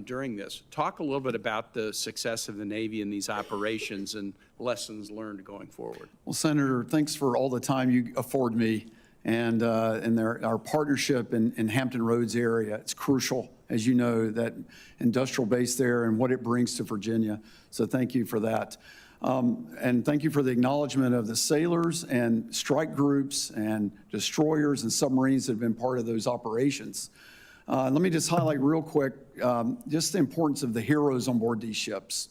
during this. Talk a little bit about the success of the Navy in these operations and lessons learned going forward. Well, Senator, thanks for all the time you afford me and our partnership in Hampton Roads area. It's crucial, as you know, that industrial base there and what it brings to Virginia. So thank you for that. And thank you for the acknowledgement of the sailors and strike groups and destroyers and submarines that have been part of those operations. Let me just highlight real quick just the importance of the heroes on board these ships.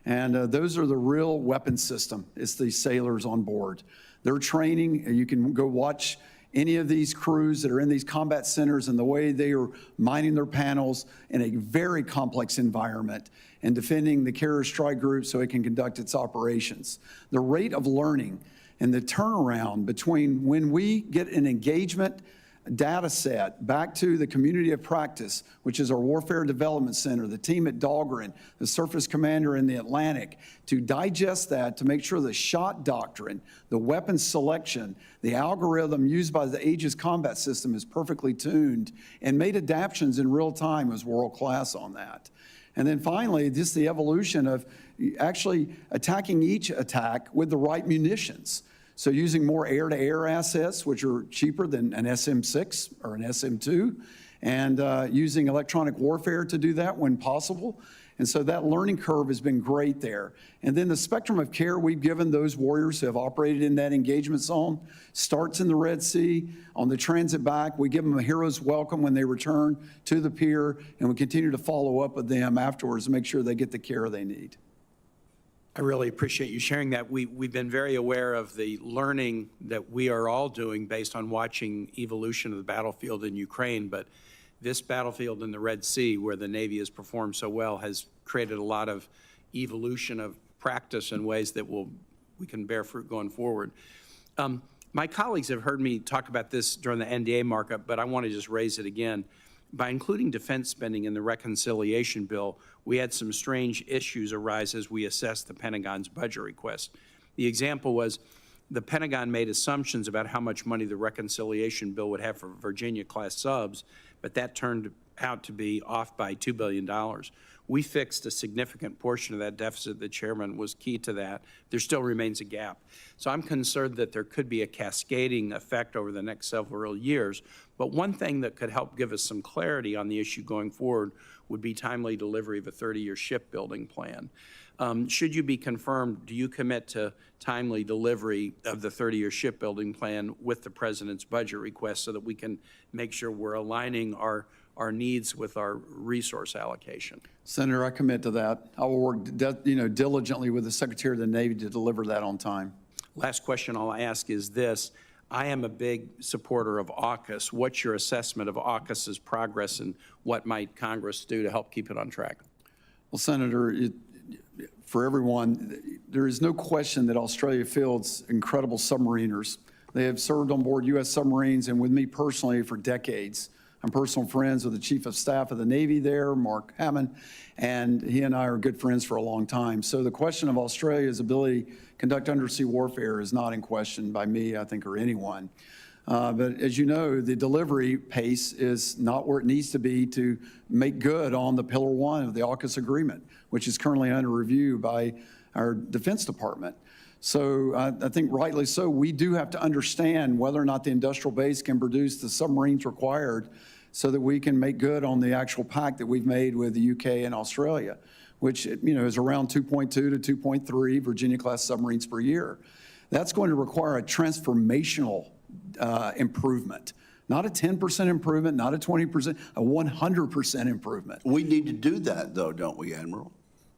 And those are the real weapon system. It's the sailors on board. Their training, you can go watch any of these crews that are in these combat centers and the way they are mining their panels in a very complex environment and defending the carrier strike group so it can conduct its operations. The rate of learning and the turnaround between when we get an engagement data set back to the community of practice, which is our Warfare Development Center, the team at Dahlgren, the surface commander in the Atlantic, to digest that, to make sure the shot doctrine, the weapon selection, the algorithm used by the Aegis combat system is perfectly tuned and made adaptations in real time was world class on that. And then finally, just the evolution of actually attacking each attack with the right munitions. So using more air-to-air assets, which are cheaper than an SM-6 or an SM-2, and using electronic warfare to do that when possible. And so that learning curve has been great there. And then the spectrum of care we've given those warriors who have operated in that engagement zone starts in the Red Sea. On the transit back, we give them a hero's welcome when they return to the pier, and we continue to follow up with them afterwards to make sure they get the care they need. I really appreciate you sharing that. We've been very aware of the learning that we are all doing based on watching evolution of the battlefield in Ukraine, but this battlefield in the Red Sea, where the Navy has performed so well, has created a lot of evolution of practice in ways that we can bear fruit going forward. My colleagues have heard me talk about this during the NDA markup, but I want to just raise it again. By including defense spending in the reconciliation bill, we had some strange issues arise as we assessed the Pentagon's budget request. The example was the Pentagon made assumptions about how much money the reconciliation bill would have for Virginia-class subs, but that turned out to be off by $2 billion. We fixed a significant portion of that deficit. The chairman was key to that. There still remains a gap. So I'm concerned that there could be a cascading effect over the next several years. But one thing that could help give us some clarity on the issue going forward would be timely delivery of a 30-year shipbuilding plan. Should you be confirmed, do you commit to timely delivery of the 30-year shipbuilding plan with the president's budget request so that we can make sure we're aligning our needs with our resource allocation? Senator, I commit to that. I will work diligently with the Secretary of the Navy to deliver that on time. Last question I'll ask is this. I am a big supporter of AUKUS. What's your assessment of AUKUS's progress and what might Congress do to help keep it on track? Well, Senator, for everyone, there is no question that Australia fields incredible submariners. They have served on board U.S. submarines and with me personally for decades. I'm personal friends with the Chief of Staff of the Navy there, Mark Hammond, and he and I are good friends for a long time. So the question of Australia's ability to conduct undersea warfare is not in question by me, I think, or anyone. But as you know, the delivery pace is not where it needs to be to make good on the Pillar 1 of the AUKUS agreement, which is currently under review by our Defense Department. So I think rightly so, we do have to understand whether or not the industrial base can produce the submarines required so that we can make good on the actual pact that we've made with the UK and Australia, which is around 2.2 to 2.3 Virginia-class submarines per year. That's going to require a transformational improvement, not a 10% improvement, not a 20%, a 100% improvement. We need to do that, though, don't we, Admiral?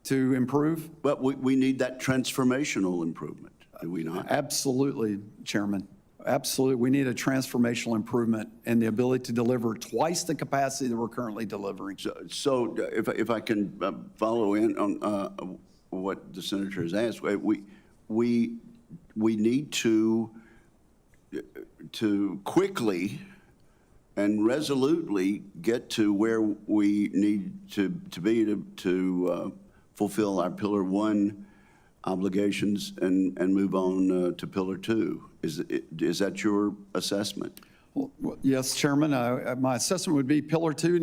To improve? But we need that transformational improvement, do we not? Absolutely, Chairman. Absolutely. We need a transformational improvement and the ability to deliver twice the capacity that we're currently delivering. So if I can follow in on what the Senator has asked, we need to quickly and resolutely get to where we need to be to fulfill our Pillar 1 obligations and move on to Pillar 2. Is that your assessment? Well, yes, Chairman. My assessment would be Pillar 2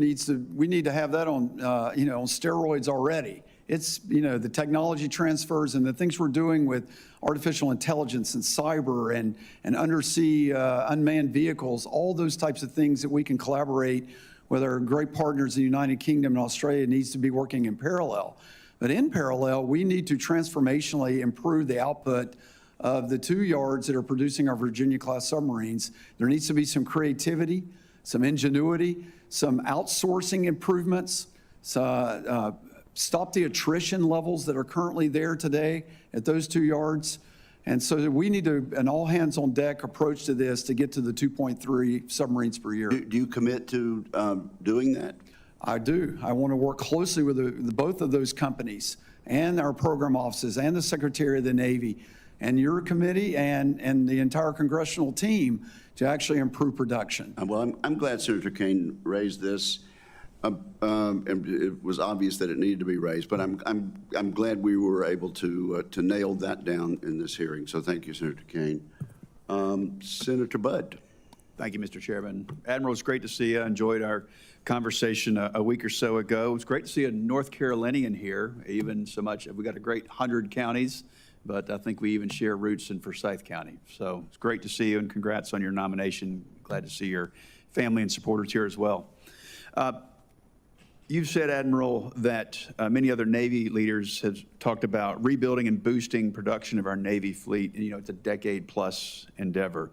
we need to have that on on steroids already. It's the technology transfers and the things we're doing with artificial intelligence and cyber and undersea unmanned vehicles, all those types of things that we can collaborate with our great partners in the United Kingdom and Australia needs to be working in parallel. But in parallel, we need to transformationally improve the output of the 2 yards that are producing our Virginia-class submarines. There needs to be some creativity, some ingenuity, some outsourcing improvements, stop the attrition levels that are currently there today at those 2 yards. And so we need an all-hands-on-deck approach to this to get to the 2.3 submarines per year. Do you commit to doing that? I do. I want to work closely with both of those companies and our program offices and the Secretary of the Navy and your committee and the entire congressional team to actually improve production. Well, I'm glad Senator Kane raised this. And it was obvious that it needed to be raised, but I'm glad we were able to nail that down in this hearing. So thank you, Senator Kane. Senator Budd. Thank you, Mr. Chairman. Admiral, it's great to see you. I enjoyed our conversation a week or so ago. It's great to see a North Carolinian here, even so much. We got a great 100 counties, but I think we even share roots in Forsyth County. So it's great to see you, and congrats on your nomination. Glad to see your family and supporters here as well. You've said, Admiral, that many other Navy leaders have talked about rebuilding and boosting production of our Navy fleet. It's a decade-plus endeavor.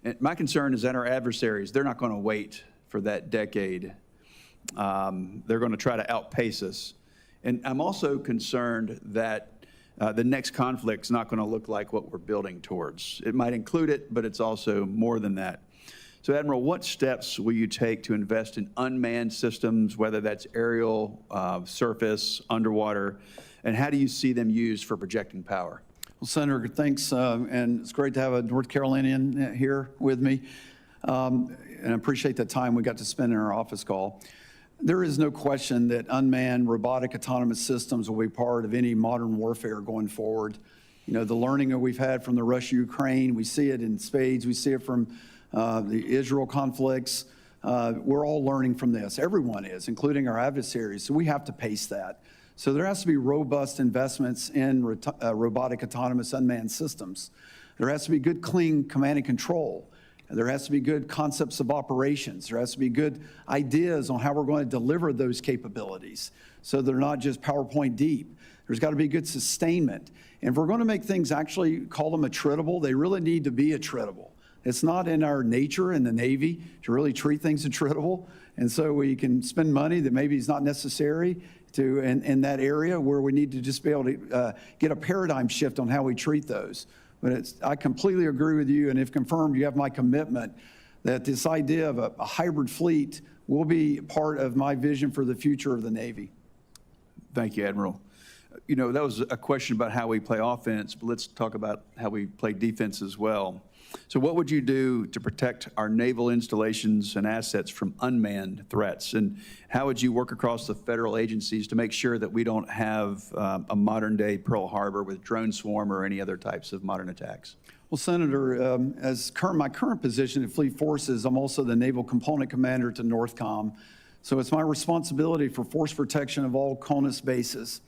And my concern is that our adversaries, they're not going to wait for that decade. They're going to try to outpace us. And I'm also concerned that the next conflict's not going to look like what we're building towards. It might include it, but it's also more than that. So, Admiral, what steps will you take to invest in unmanned systems, whether that's aerial, surface, underwater, and how do you see them used for projecting power? Well, Senator, thanks, and it's great to have a North Carolinian here with me, and I appreciate the time we got to spend in our office call. There is no question that unmanned robotic autonomous systems will be part of any modern warfare going forward. The learning that we've had from the Russia-Ukraine, we see it in spades, we see it from the Israel conflicts. we're all learning from this. Everyone is, including our adversaries, so we have to pace that. So there has to be robust investments in robotic autonomous unmanned systems. There has to be good, clean command and control. There has to be good concepts of operations. There has to be good ideas on how we're going to deliver those capabilities so they're not just PowerPoint deep. There's got to be good sustainment. And if we're going to make things actually call them attritable, they really need to be attritable. It's not in our nature in the Navy to really treat things attritable. And so we can spend money that maybe is not necessary to in that area where we need to just be able to get a paradigm shift on how we treat those. But I completely agree with you, and if confirmed, you have my commitment that this idea of a hybrid fleet will be part of my vision for the future of the Navy. Thank you, Admiral. You know, that was a question about how we play offense, but let's talk about how we play defense as well. So what would you do to protect our naval installations and assets from unmanned threats? And how would you work across the federal agencies to make sure that we don't have a modern-day Pearl Harbor with drone swarm or any other types of modern attacks? Well, Senator, as my current position at Fleet Forces, I'm also the Naval Component Commander to NORTHCOM. So it's my responsibility for force protection of all CONUS bases.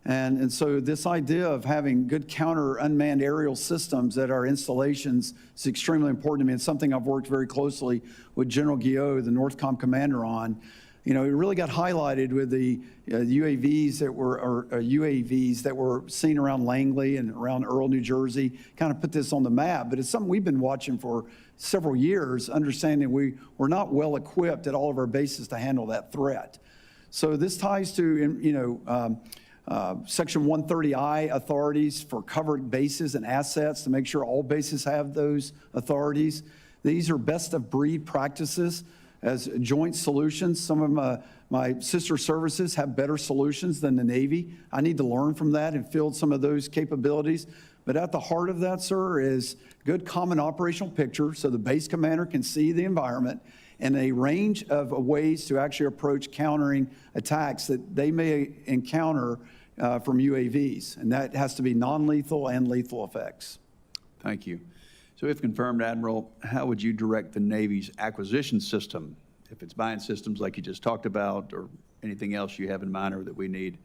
And so this idea of having good counter unmanned aerial systems at our installations is extremely important to me. It's something I've worked very closely with General Guillot, the NORTHCOM commander, on. You know, it really got highlighted with the UAVs that were seen around Langley and around Earl, New Jersey, kind of put this on the map. But it's something we've been watching for several years, understanding we're not well equipped at all of our bases to handle that threat. So this ties to, you know, Section 130I authorities for covered bases and assets to make sure all bases have those authorities. These are best of breed practices as joint solutions. Some of my sister services have better solutions than the Navy. I need to learn from that and field some of those capabilities. But at the heart of that, sir, is good common operational picture so the base commander can see the environment and a range of ways to actually approach countering attacks that they may encounter from UAVs. And that has to be non-lethal and lethal effects. Thank you. So if confirmed, Admiral, how would you direct the Navy's acquisition system, if it's buying systems like you just talked about or anything else you have in mind or that we need,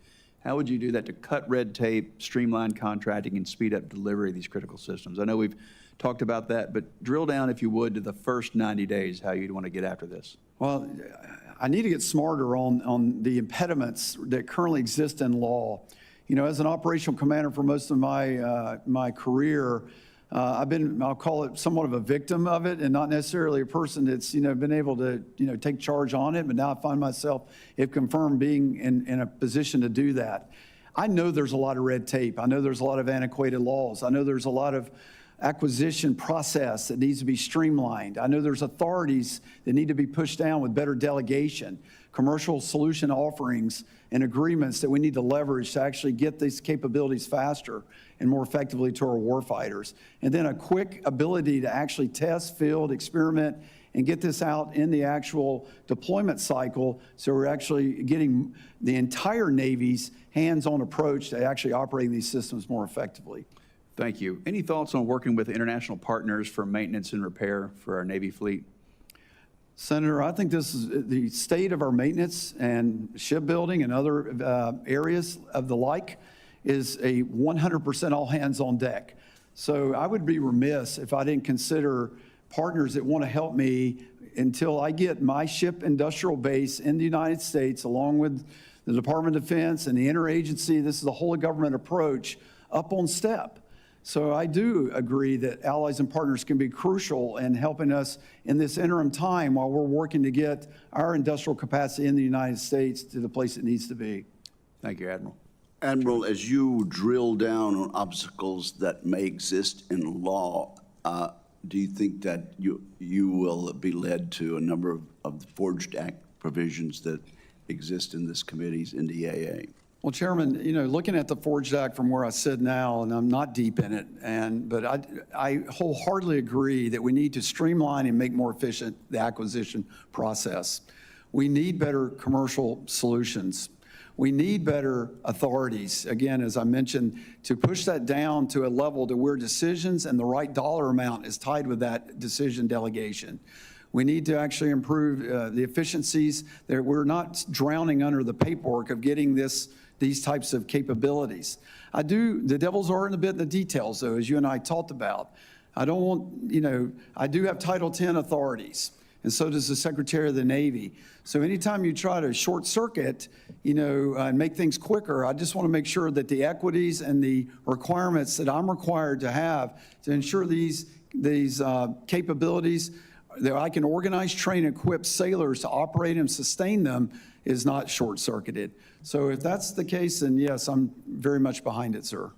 how would you do that to cut red tape, streamline contracting, and speed up delivery of these critical systems? I know we've talked about that, but drill down, if you would, to the first 90 days, how you'd want to get after this. Well, I need to get smarter on the impediments that currently exist in law. You know, as an operational commander for most of my career, I've been, I'll call it somewhat of a victim of it and not necessarily a person that's, you know, been able to, you know, take charge on it. But now I find myself, if confirmed, being in a position to do that. I know there's a lot of red tape. I know there's a lot of antiquated laws. I know there's a lot of acquisition process that needs to be streamlined. I know there's authorities that need to be pushed down with better delegation, commercial solution offerings and agreements that we need to leverage to actually get these capabilities faster and more effectively to our warfighters. And then a quick ability to actually test, field, experiment, and get this out in the actual deployment cycle so we're actually getting the entire Navy's hands-on approach to actually operating these systems more effectively. Thank you. Any thoughts on working with international partners for maintenance and repair for our Navy fleet? Senator, I think this is the state of our maintenance and shipbuilding and other areas of the like is a 100% all hands on deck. So I would be remiss if I didn't consider partners that want to help me until I get my ship industrial base in the United States, along with the Department of Defense and the interagency, this is the whole of government approach, up on step. So I do agree that allies and partners can be crucial in helping us in this interim time while we're working to get our industrial capacity in the United States to the place it needs to be. Thank you, Admiral. Admiral, as you drill down on obstacles that may exist in law, do you think that you will be led to a number of the Forged Act provisions that exist in this committee's NDAA? Well, Chairman, you know, looking at the Forged Act from where I sit now, and I'm not deep in it, but I wholeheartedly agree that we need to streamline and make more efficient the acquisition process. We need better commercial solutions. We need better authorities, again, as I mentioned, to push that down to a level to where decisions and the right dollar amount is tied with that decision delegation. We need to actually improve the efficiencies, that we're not drowning under the paperwork of getting these types of capabilities. The devil's are in a bit in the details, though, as you and I talked about. I don't want, I do have Title 10 authorities, and so does the Secretary of the Navy. So anytime you try to short circuit, and make things quicker, I just want to make sure that the equities and the requirements that I'm required to have to ensure these capabilities, that I can organize, train, and equip sailors to operate and sustain them is not short-circuited. So if that's the case, then yes, I'm very much behind it, sir.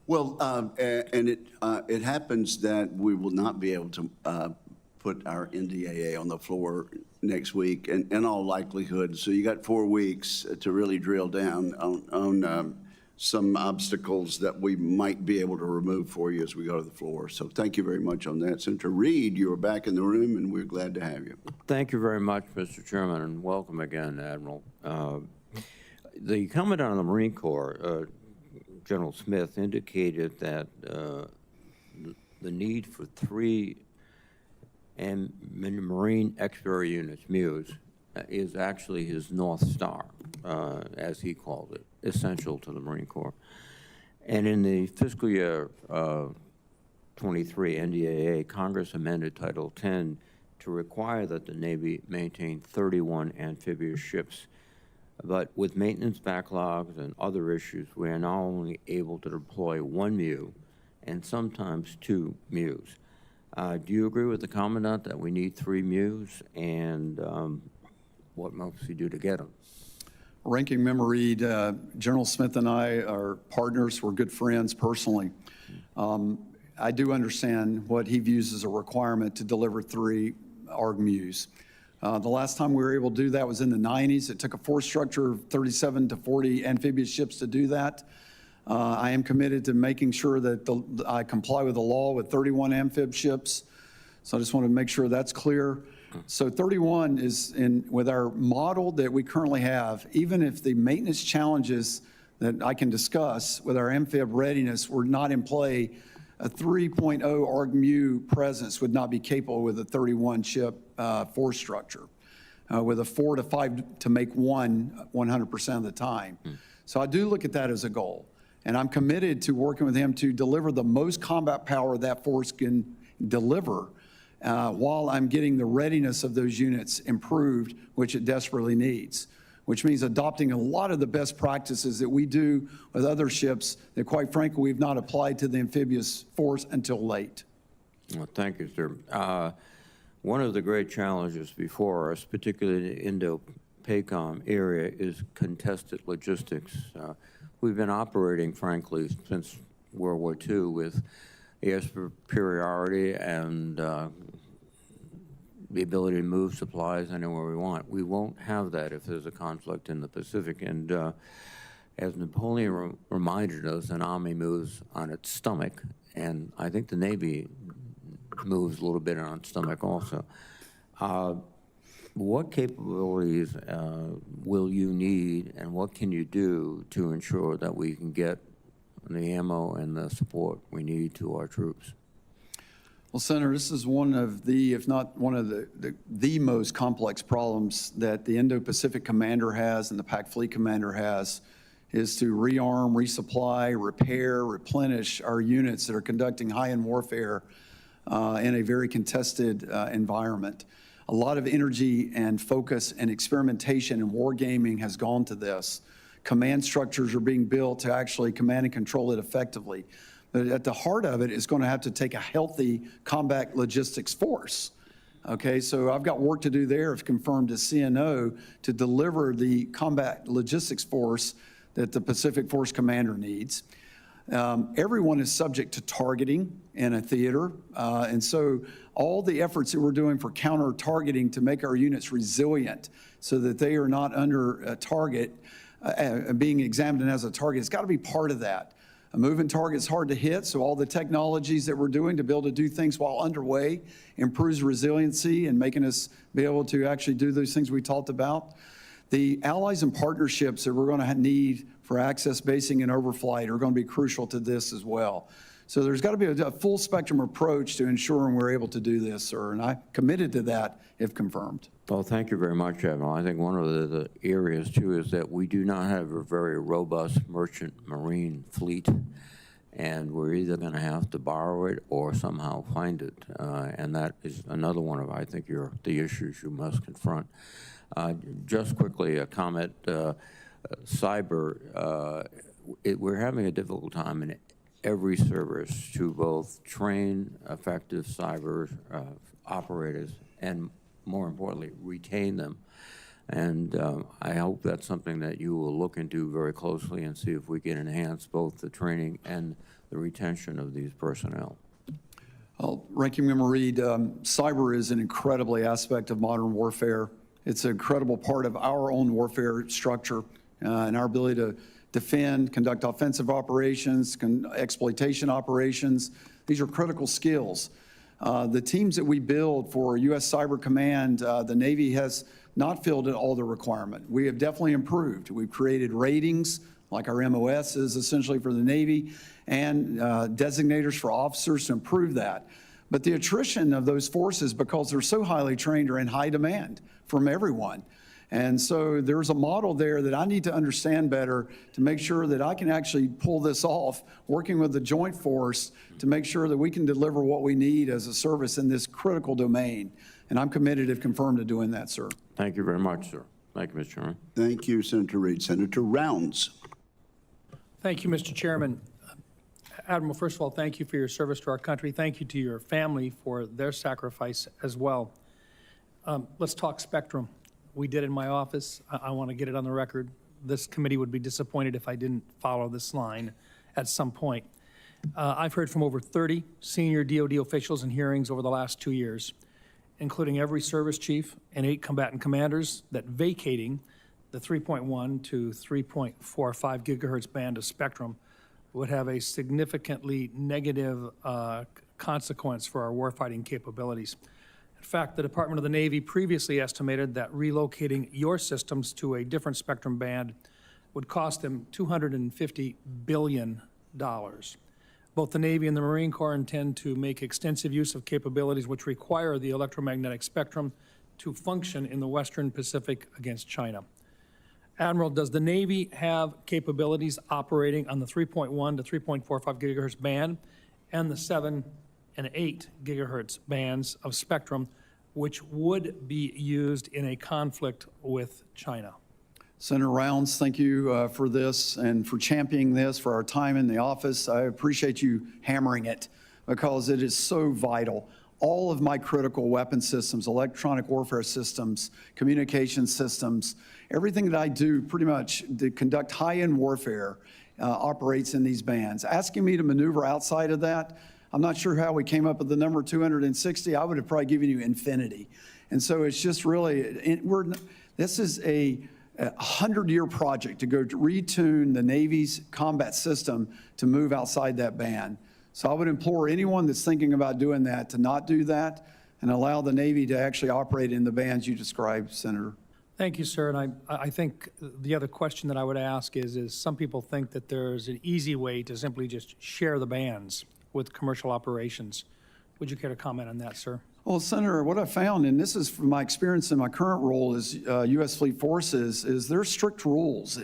Well, and it happens that we will not be able to put our NDAA on the floor next week, in all likelihood. So you got 4 weeks to really drill down on some obstacles that we might be able to remove for you as we go to the floor. So thank you very much on that. Senator Reed, you are back in the room, and we're glad to have you. Thank you very much, Mr. Chairman, and welcome again, Admiral. The Commandant of the Marine Corps, General Smith, indicated that the need for 3 Marine Expert Units, MUs, is actually his North Star, as he called it, essential to the Marine Corps. And in the fiscal year 23 NDAA, Congress amended Title 10 to require that the Navy maintain 31 amphibious ships. But with maintenance backlogs and other issues, we are now only able to deploy 1 MU and sometimes 2 MUs. Do you agree with the Commandant that we need 3 MUs, and what must we do to get them? Ranking Member Reed, General Smith and I are partners. We're good friends personally. I do understand what he views as a requirement to deliver 3 ARG-MUs. The last time we were able to do that was in the 90s. It took a force structure of 37 to 40 amphibious ships to do that. I am committed to making sure that I comply with the law with 31 amphib ships. So I just want to make sure that's clear. So 31 is with our model that we currently have, even if the maintenance challenges that I can discuss with our amphib readiness were not in play, a 3.0 ARG-MU presence would not be capable with a 31 ship force structure, with a 4 to 5 to make 100% of the time. So I do look at that as a goal. And I'm committed to working with him to deliver the most combat power that force can deliver while I'm getting the readiness of those units improved, which it desperately needs, which means adopting a lot of the best practices that we do with other ships that, quite frankly, we've not applied to the amphibious force until late. Well, thank you, sir. One of the great challenges before us, particularly in the Indo-PACOM area, is contested logistics. We've been operating, frankly, since World War II with air superiority and the ability to move supplies anywhere we want. We won't have that if there's a conflict in the Pacific. And as Napoleon reminded us, an army moves on its stomach, and I think the Navy moves a little bit on its stomach also. What capabilities will you need, and what can you do to ensure that we can get the ammo and the support we need to our troops? Well, Senator, this is one of the, if not one of the most complex problems that the Indo-Pacific Commander has and the PAC Fleet Commander has, is to rearm, resupply, repair, replenish our units that are conducting high-end warfare in a very contested environment. A lot of energy and focus and experimentation and wargaming has gone to this. Command structures are being built to actually command and control it effectively. But at the heart of it is going to have to take a healthy combat logistics force. Okay, so I've got work to do there, if confirmed as CNO, to deliver the combat logistics force that the Pacific Force Commander needs. Everyone is subject to targeting in a theater, and so all the efforts that we're doing for counter-targeting to make our units resilient so that they are not under a target, being examined as a target, it's got to be part of that. A moving target is hard to hit, so all the technologies that we're doing to be able to do things while underway improves resiliency and making us be able to actually do those things we talked about. The allies and partnerships that we're going to need for access basing and overflight are going to be crucial to this as well. So there's got to be a full spectrum approach to ensuring we're able to do this, sir, and I'm committed to that if confirmed. Well, thank you very much, Admiral. I think one of the areas, too, is that we do not have a very robust merchant marine fleet, and we're either going to have to borrow it or somehow find it. And that is another one of, I think, the issues you must confront. Just quickly, a comment. Cyber, we're having a difficult time in every service to both train effective cyber operators and, more importantly, retain them. And I hope that's something that you will look into very closely and see if we can enhance both the training and the retention of these personnel. Well, Ranking Member Reed, cyber is an incredibly aspect of modern warfare. It's an incredible part of our own warfare structure and our ability to defend, conduct offensive operations, exploitation operations. These are critical skills. The teams that we build for U.S. Cyber Command, the Navy has not filled all the requirement. We have definitely improved. We've created ratings, like our MOS is essentially for the Navy, and designators for officers to improve that. But the attrition of those forces, because they're so highly trained, are in high demand from everyone. And so there's a model there that I need to understand better to make sure that I can actually pull this off, working with the Joint Force to make sure that we can deliver what we need as a service in this critical domain. And I'm committed, if confirmed, to doing that, sir. Thank you very much, sir. Thank you, Mr. Chairman. Thank you, Senator Reed. Senator Rounds. Thank you, Mr. Chairman. Admiral, first of all, thank you for your service to our country. Thank you to your family for their sacrifice as well. Let's talk spectrum. We did in my office. I want to get it on the record. This committee would be disappointed if I didn't follow this line at some point. I've heard from over 30 senior DoD officials in hearings over the last 2 years, including every service chief and 8 combatant commanders, that vacating the 3.1 to 3.45 gigahertz band of spectrum would have a significantly negative consequence for our warfighting capabilities. In fact, the Department of the Navy previously estimated that relocating your systems to a different spectrum band would cost them $250 billion. Both the Navy and the Marine Corps intend to make extensive use of capabilities which require the electromagnetic spectrum to function in the Western Pacific against China. Admiral, does the Navy have capabilities operating on the 3.1 to 3.45 gigahertz band and the 7 and 8 gigahertz bands of spectrum, which would be used in a conflict with China? Senator Rounds, thank you for this and for championing this for our time in the office. I appreciate you hammering it because it is so vital. All of my critical weapon systems, electronic warfare systems, communication systems, everything that I do pretty much to conduct high-end warfare operates in these bands. Asking me to maneuver outside of that, I'm not sure how we came up with the number 260. I would have probably given you infinity. And so it's just really, this is a 100-year project to go to retune the Navy's combat system to move outside that band. So I would implore anyone that's thinking about doing that to not do that and allow the Navy to actually operate in the bands you described, Senator. Thank you, sir. And I think the other question that I would ask is some people think that there's an easy way to simply just share the bands with commercial operations. Would you care to comment on that, sir? Well, Senator, what I found, and this is from my experience in my current role as U.S. Fleet Forces, is there are strict rules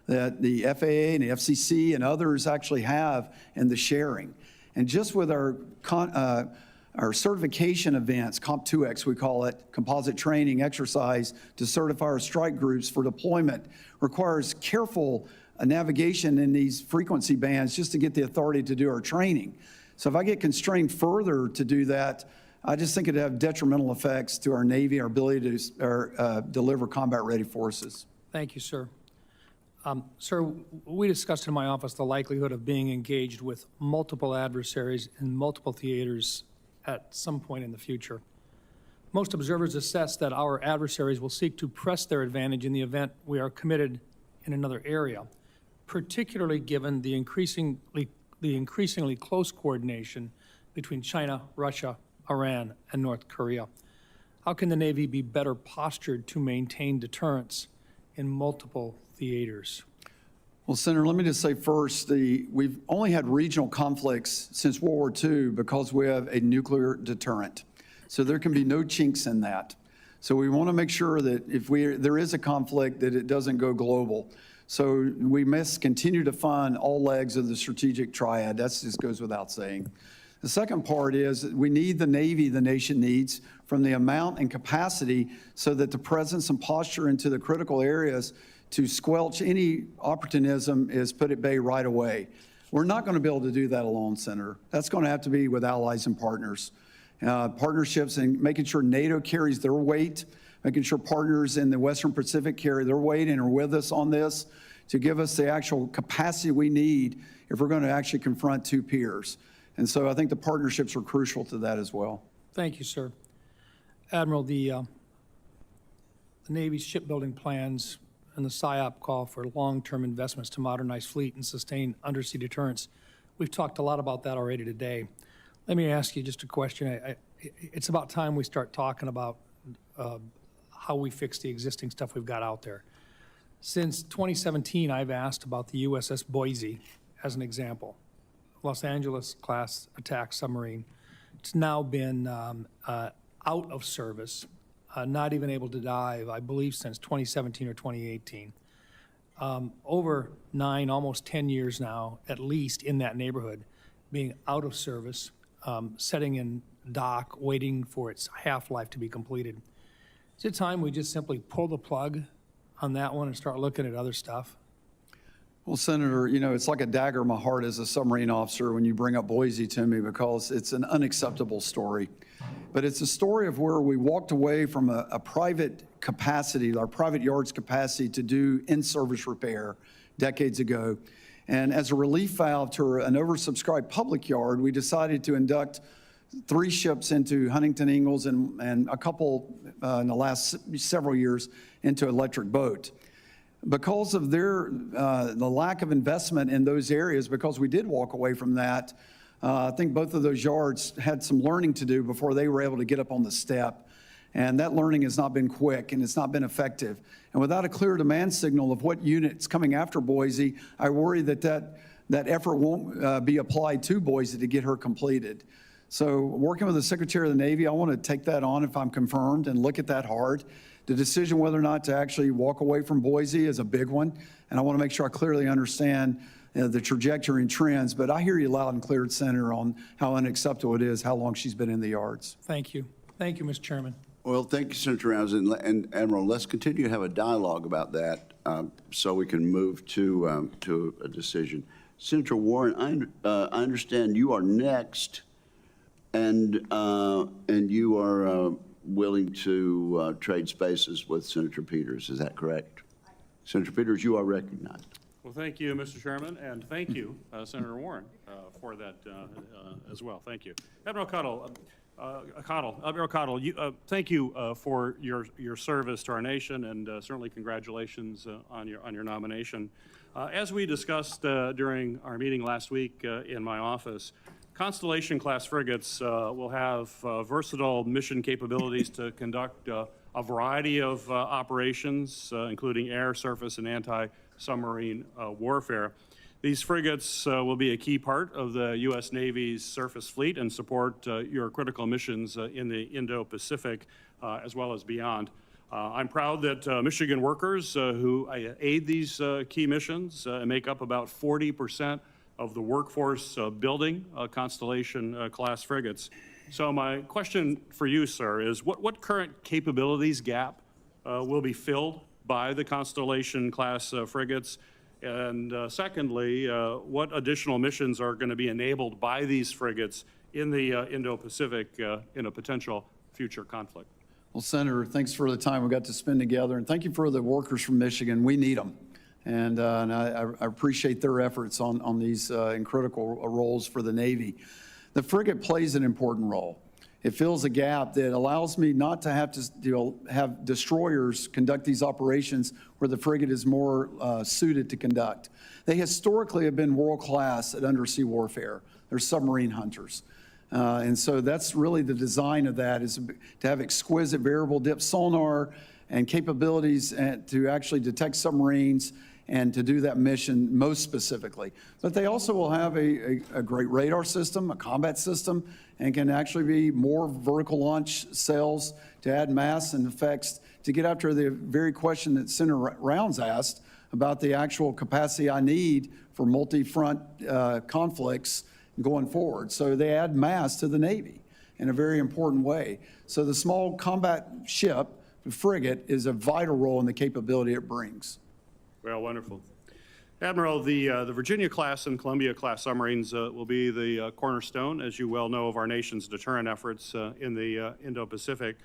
that the FAA and the FCC and others actually have in the sharing. And just with our certification events, Comp2X we call it, composite training exercise to certify our strike groups for deployment, requires careful navigation in these frequency bands just to get the authority to do our training. So if I get constrained further to do that, I just think it'd have detrimental effects to our Navy, our ability to deliver combat-ready forces. Thank you, sir. Sir, we discussed in my office the likelihood of being engaged with multiple adversaries in multiple theaters at some point in the future. Most observers assess that our adversaries will seek to press their advantage in the event we are committed in another area, particularly given the increasingly close coordination between China, Russia, Iran, and North Korea. How can the Navy be better postured to maintain deterrence in multiple theaters? Well, Senator, let me just say first, we've only had regional conflicts since World War II because we have a nuclear deterrent. So there can be no chinks in that. So we want to make sure that if there is a conflict, that it doesn't go global. So we must continue to fund all legs of the strategic triad. That just goes without saying. The second part is we need the Navy the nation needs from the amount and capacity so that the presence and posture into the critical areas to squelch any opportunism is put at bay right away. We're not going to be able to do that alone, Senator. That's going to have to be with allies and partners. Partnerships and making sure NATO carries their weight, making sure partners in the Western Pacific carry their weight and are with us on this to give us the actual capacity we need if we're going to actually confront two peers. And so I think the partnerships are crucial to that as well. Thank you, sir. Admiral, the Navy's shipbuilding plans and the SIOP call for long-term investments to modernize fleet and sustain undersea deterrence. We've talked a lot about that already today. Let me ask you just a question. It's about time we start talking about how we fix the existing stuff we've got out there. Since 2017, I've asked about the USS Boise as an example. Los Angeles class attack submarine. It's now been out of service, not even able to dive, I believe, since 2017 or 2018. Over 9, almost 10 years now, at least in that neighborhood, being out of service, setting in dock, waiting for its half-life to be completed. Is it time we just simply pull the plug on that one and start looking at other stuff? Well, Senator, you know, it's like a dagger in my heart as a submarine officer when you bring up Boise to me because it's an unacceptable story. But it's a story of where we walked away from a private capacity, our private yard's capacity to do in-service repair decades ago. And as a relief valve to an oversubscribed public yard, we decided to induct 3 ships into Huntington Ingalls and a couple in the last several years into electric boat. Because of the lack of investment in those areas, because we did walk away from that, I think both of those yards had some learning to do before they were able to get up on the step. And that learning has not been quick and it's not been effective. And without a clear demand signal of what unit's coming after Boise, I worry that effort won't be applied to Boise to get her completed. So working with the Secretary of the Navy, I want to take that on if I'm confirmed and look at that hard. The decision whether or not to actually walk away from Boise is a big one, and I want to make sure I clearly understand the trajectory and trends, but I hear you loud and clear, Senator, on how unacceptable it is, how long she's been in the yards. Thank you. Thank you, Mr. Chairman. Well, thank you, Senator Rounds, and Admiral, let's continue to have a dialogue about that so we can move to a decision. Senator Warren, I understand you are next, and you are willing to trade spaces with Senator Peters. Is that correct? Senator Peters, you are recognized. Well, thank you, Mr. Chairman, and thank you, Senator Warren, for that as well. Thank you. Admiral Caudle, Admiral Caudle, thank you for your service to our nation, and certainly congratulations on your nomination. As we discussed during our meeting last week in my office, Constellation-class frigates will have versatile mission capabilities to conduct a variety of operations, including air, surface, and anti-submarine warfare. These frigates will be a key part of the U.S. Navy's surface fleet and support your critical missions in the Indo-Pacific as well as beyond. I'm proud that Michigan workers who aid these key missions make up about 40% of the workforce building Constellation-class frigates. So my question for you, sir, is what current capabilities gap will be filled by the Constellation-class frigates? And secondly, what additional missions are going to be enabled by these frigates in the Indo-Pacific in a potential future conflict? Well, Senator, thanks for the time we got to spend together, and thank you for the workers from Michigan. We need them. And I appreciate their efforts on these in critical roles for the Navy. The frigate plays an important role. It fills a gap that allows me not to have to have destroyers conduct these operations where the frigate is more suited to conduct. They historically have been world-class at undersea warfare. They're submarine hunters. And so that's really the design of that, is to have exquisite variable depth sonar and capabilities to actually detect submarines and to do that mission most specifically. But they also will have a great radar system, a combat system, and can actually be more vertical launch cells to add mass and effects to get after the very question that Senator Rounds asked about the actual capacity I need for multi-front conflicts going forward. So they add mass to the Navy in a very important way. So the small combat ship, the frigate, is a vital role in the capability it brings. Well, wonderful. Admiral, the Virginia-class and Columbia-class submarines will be the cornerstone, as you well know, of our nation's deterrent efforts in the Indo-Pacific.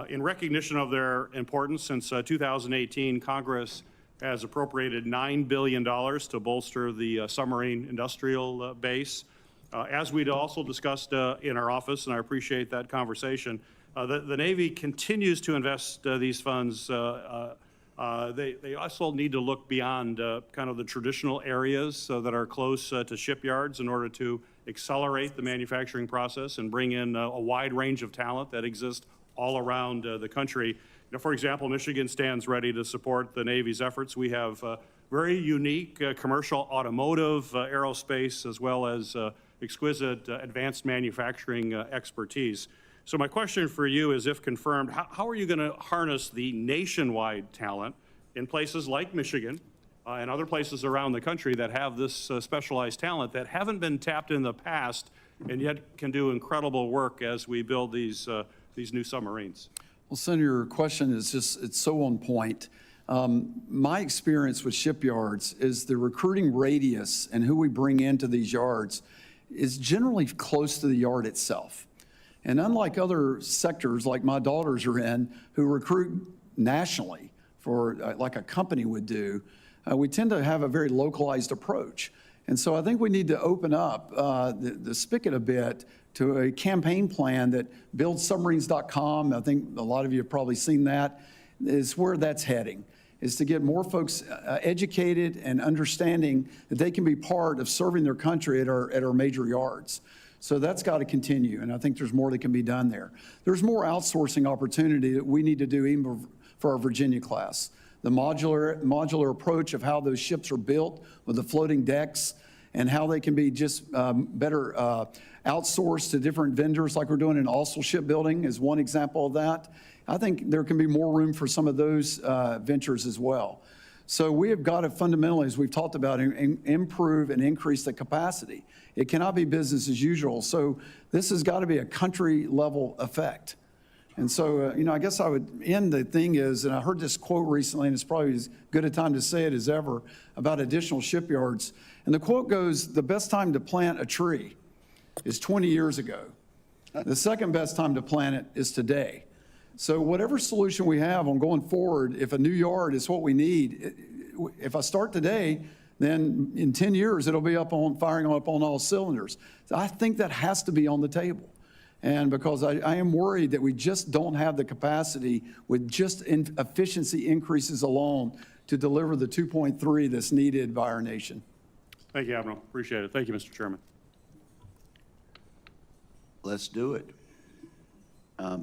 In recognition of their importance, since 2018, Congress has appropriated $9 billion to bolster the submarine industrial base. As we'd also discussed in our office, and I appreciate that conversation, the Navy continues to invest these funds. They also need to look beyond kind of the traditional areas that are close to shipyards in order to accelerate the manufacturing process and bring in a wide range of talent that exists all around the country. You know, for example, Michigan stands ready to support the Navy's efforts. We have very unique commercial automotive, aerospace, as well as exquisite advanced manufacturing expertise. So my question for you is, if confirmed, how are you going to harness the nationwide talent in places like Michigan and other places around the country that have this specialized talent that haven't been tapped in the past and yet can do incredible work as we build these new submarines? Well, Senator, your question is just, it's so on point. My experience with shipyards is the recruiting radius and who we bring into these yards is generally close to the yard itself. And unlike other sectors like my daughters are in, who recruit nationally for like a company would do, we tend to have a very localized approach. And so I think we need to open up the spigot a bit to a campaign plan that buildsubmarines.com, I think a lot of you have probably seen that, is where that's heading, is to get more folks educated and understanding that they can be part of serving their country at our major yards. So that's got to continue, and I think there's more that can be done there. There's more outsourcing opportunity that we need to do even for our Virginia class. The modular approach of how those ships are built with the floating decks and how they can be just better outsourced to different vendors like we're doing in also Shipbuilding is one example of that. I think there can be more room for some of those ventures as well. So we have got to fundamentally, as we've talked about, improve and increase the capacity. It cannot be business as usual. So this has got to be a country level effect. And so, you know, I guess I would end the thing is, and I heard this quote recently, and it's probably as good a time to say it as ever, about additional shipyards. And the quote goes, the best time to plant a tree is 20 years ago. The second best time to plant it is today. So whatever solution we have on going forward, if a new yard is what we need, if I start today, then in 10 years, it'll be firing up on all cylinders. So I think that has to be on the table. And because I am worried that we just don't have the capacity with just efficiency increases alone to deliver the 2.3 that's needed by our nation. Thank you, Admiral. Appreciate it. Thank you, Mr. Chairman. Let's do it.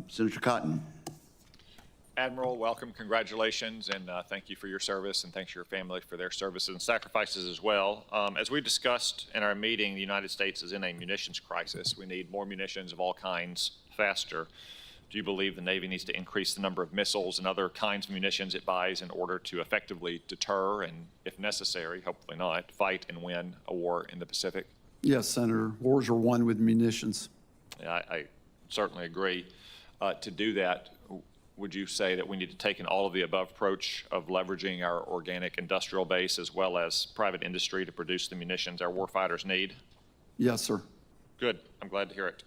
Senator Cotton. Admiral, welcome, congratulations, and thank you for your service, and thanks to your family for their services and sacrifices as well. As we discussed in our meeting, the United States is in a munitions crisis. We need more munitions of all kinds faster. Do you believe the Navy needs to increase the number of missiles and other kinds of munitions it buys in order to effectively deter and, if necessary, hopefully not, fight and win a war in the Pacific? Yes, Senator. Wars are won with munitions. I certainly agree. To do that, would you say that we need to take an all-of-the-above approach of leveraging our organic industrial base as well as private industry to produce the munitions our warfighters need? Yes, sir. Good. I'm glad to hear it.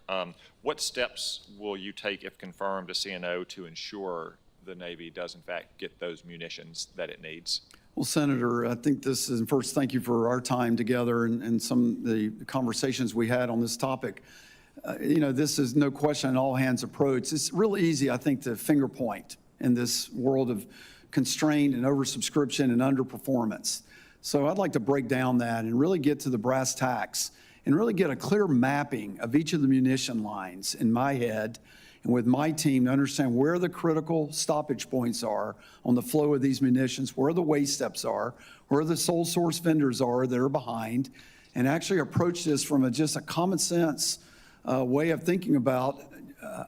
What steps will you take, if confirmed, to CNO to ensure the Navy does, in fact, get those munitions that it needs? Well, Senator, I think this is, first, thank you for our time together and some of the conversations we had on this topic. You know, this is no question an all-hands approach. It's really easy, I think, to finger point in this world of constraint and oversubscription and underperformance. So I'd like to break down that and really get to the brass tacks and really get a clear mapping of each of the munition lines in my head and with my team to understand where the critical stoppage points are on the flow of these munitions, where the waste steps are, where the sole source vendors are that are behind, and actually approach this from just a common sense way of thinking about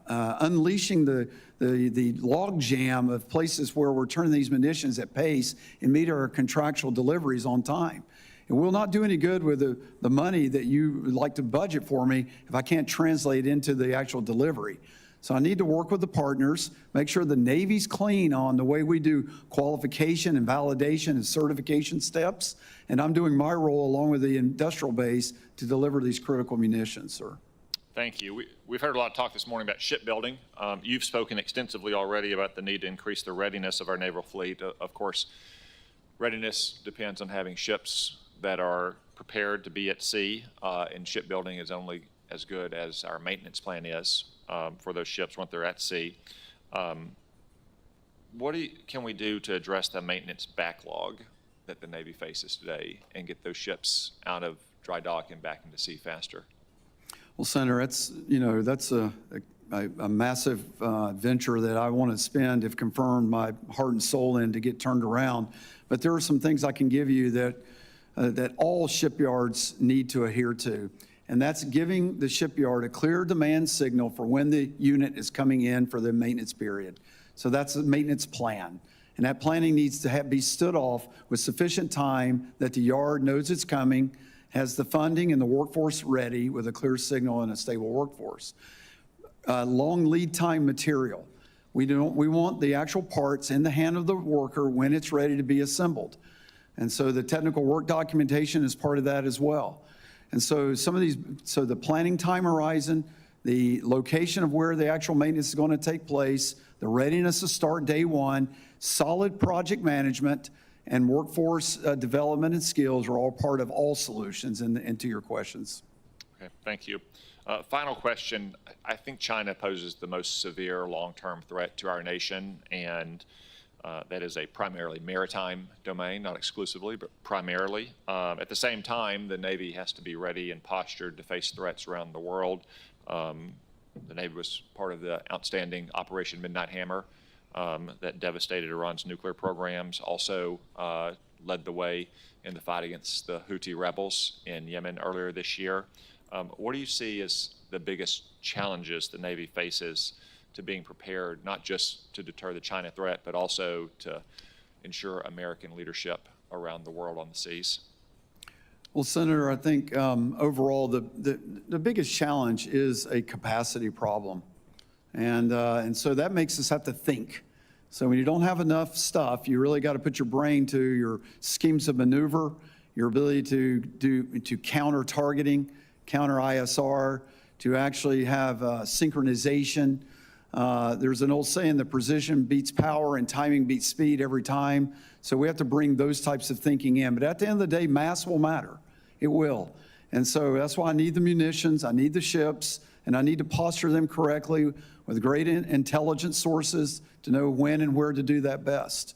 unleashing the log jam of places where we're turning these munitions at pace and meet our contractual deliveries on time. It will not do any good with the money that you would like to budget for me if I can't translate into the actual delivery. So I need to work with the partners, make sure the Navy's clean on the way we do qualification and validation and certification steps, and I'm doing my role along with the industrial base to deliver these critical munitions, sir. Thank you. We've heard a lot of talk this morning about shipbuilding. You've spoken extensively already about the need to increase the readiness of our naval fleet. Of course, readiness depends on having ships that are prepared to be at sea, and shipbuilding is only as good as our maintenance plan is for those ships once they're at sea. What can we do to address the maintenance backlog that the Navy faces today and get those ships out of dry dock and back into sea faster? Well, Senator, that's a massive venture that I want to spend, if confirmed, my heart and soul in to get turned around. But there are some things I can give you that all shipyards need to adhere to, and that's giving the shipyard a clear demand signal for when the unit is coming in for the maintenance period. So that's a maintenance plan. And that planning needs to be stood off with sufficient time that the yard knows it's coming, has the funding and the workforce ready with a clear signal and a stable workforce. Long lead time material. We want the actual parts in the hand of the worker when it's ready to be assembled. And so the technical work documentation is part of that as well. And so so the planning time horizon, the location of where the actual maintenance is going to take place, the readiness to start day one, solid project management, and workforce development and skills are all part of all solutions and to your questions. Okay, thank you. Final question. I think China poses the most severe long-term threat to our nation, and that is a primarily maritime domain, not exclusively, but primarily. At the same time, the Navy has to be ready and postured to face threats around the world. The Navy was part of the outstanding Operation Midnight Hammer that devastated Iran's nuclear programs, also led the way in the fight against the Houthi rebels in Yemen earlier this year. What do you see as the biggest challenges the Navy faces to being prepared, not just to deter the China threat, but also to ensure American leadership around the world on the seas? Well, Senator, I think overall the biggest challenge is a capacity problem. And so that makes us have to think. So when you don't have enough stuff, you really got to put your brain to your schemes of maneuver, your ability to counter targeting, counter ISR, to actually have synchronization. There's an old saying that precision beats power and timing beats speed every time. So we have to bring those types of thinking in. But at the end of the day, mass will matter. It will. And so that's why I need the munitions, I need the ships, and I need to posture them correctly with great intelligence sources to know when and where to do that best.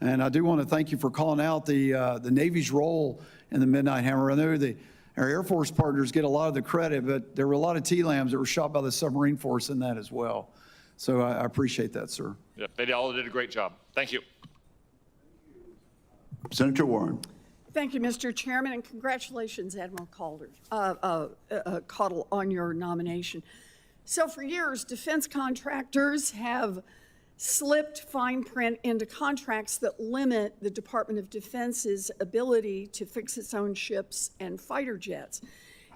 And I do want to thank you for calling out the Navy's role in the Midnight Hammer. I know our Air Force partners get a lot of the credit, but there were a lot of TLAMs that were shot by the submarine force in that as well. So I appreciate that, sir. Yeah, they all did a great job. Thank you. Senator Warren. Thank you, Mr. Chairman, and congratulations, Admiral Caudle, on your nomination. So for years, defense contractors have slipped fine print into contracts that limit the Department of Defense's ability to fix its own ships and fighter jets,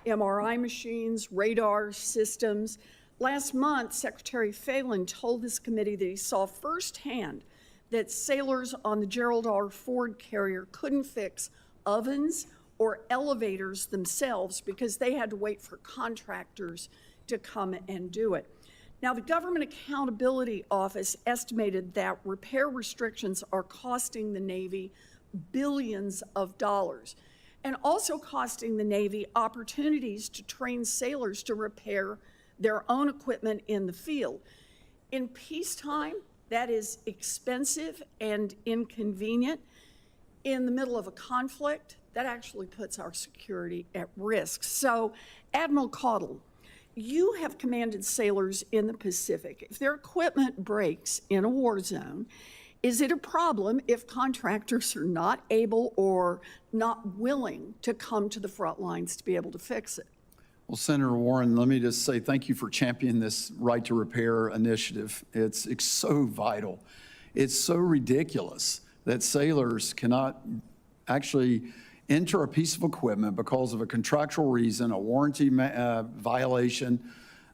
MRI machines, radar systems. Last month, Secretary Phelan told this committee that he saw firsthand that sailors on the Gerald R. Ford carrier couldn't fix ovens or elevators themselves because they had to wait for contractors to come and do it. Now, the Government Accountability Office estimated that repair restrictions are costing the Navy billions of dollars and also costing the Navy opportunities to train sailors to repair their own equipment in the field. In peacetime, that is expensive and inconvenient. In the middle of a conflict, that actually puts our security at risk. So, Admiral Caudle, You have commanded sailors in the Pacific. If their equipment breaks in a war zone, is it a problem if contractors are not able or not willing to come to the front lines to be able to fix it? Well, Senator Warren, let me just say thank you for championing this right to repair initiative. It's so vital. It's so ridiculous that sailors cannot actually enter a piece of equipment because of a contractual reason, a warranty violation.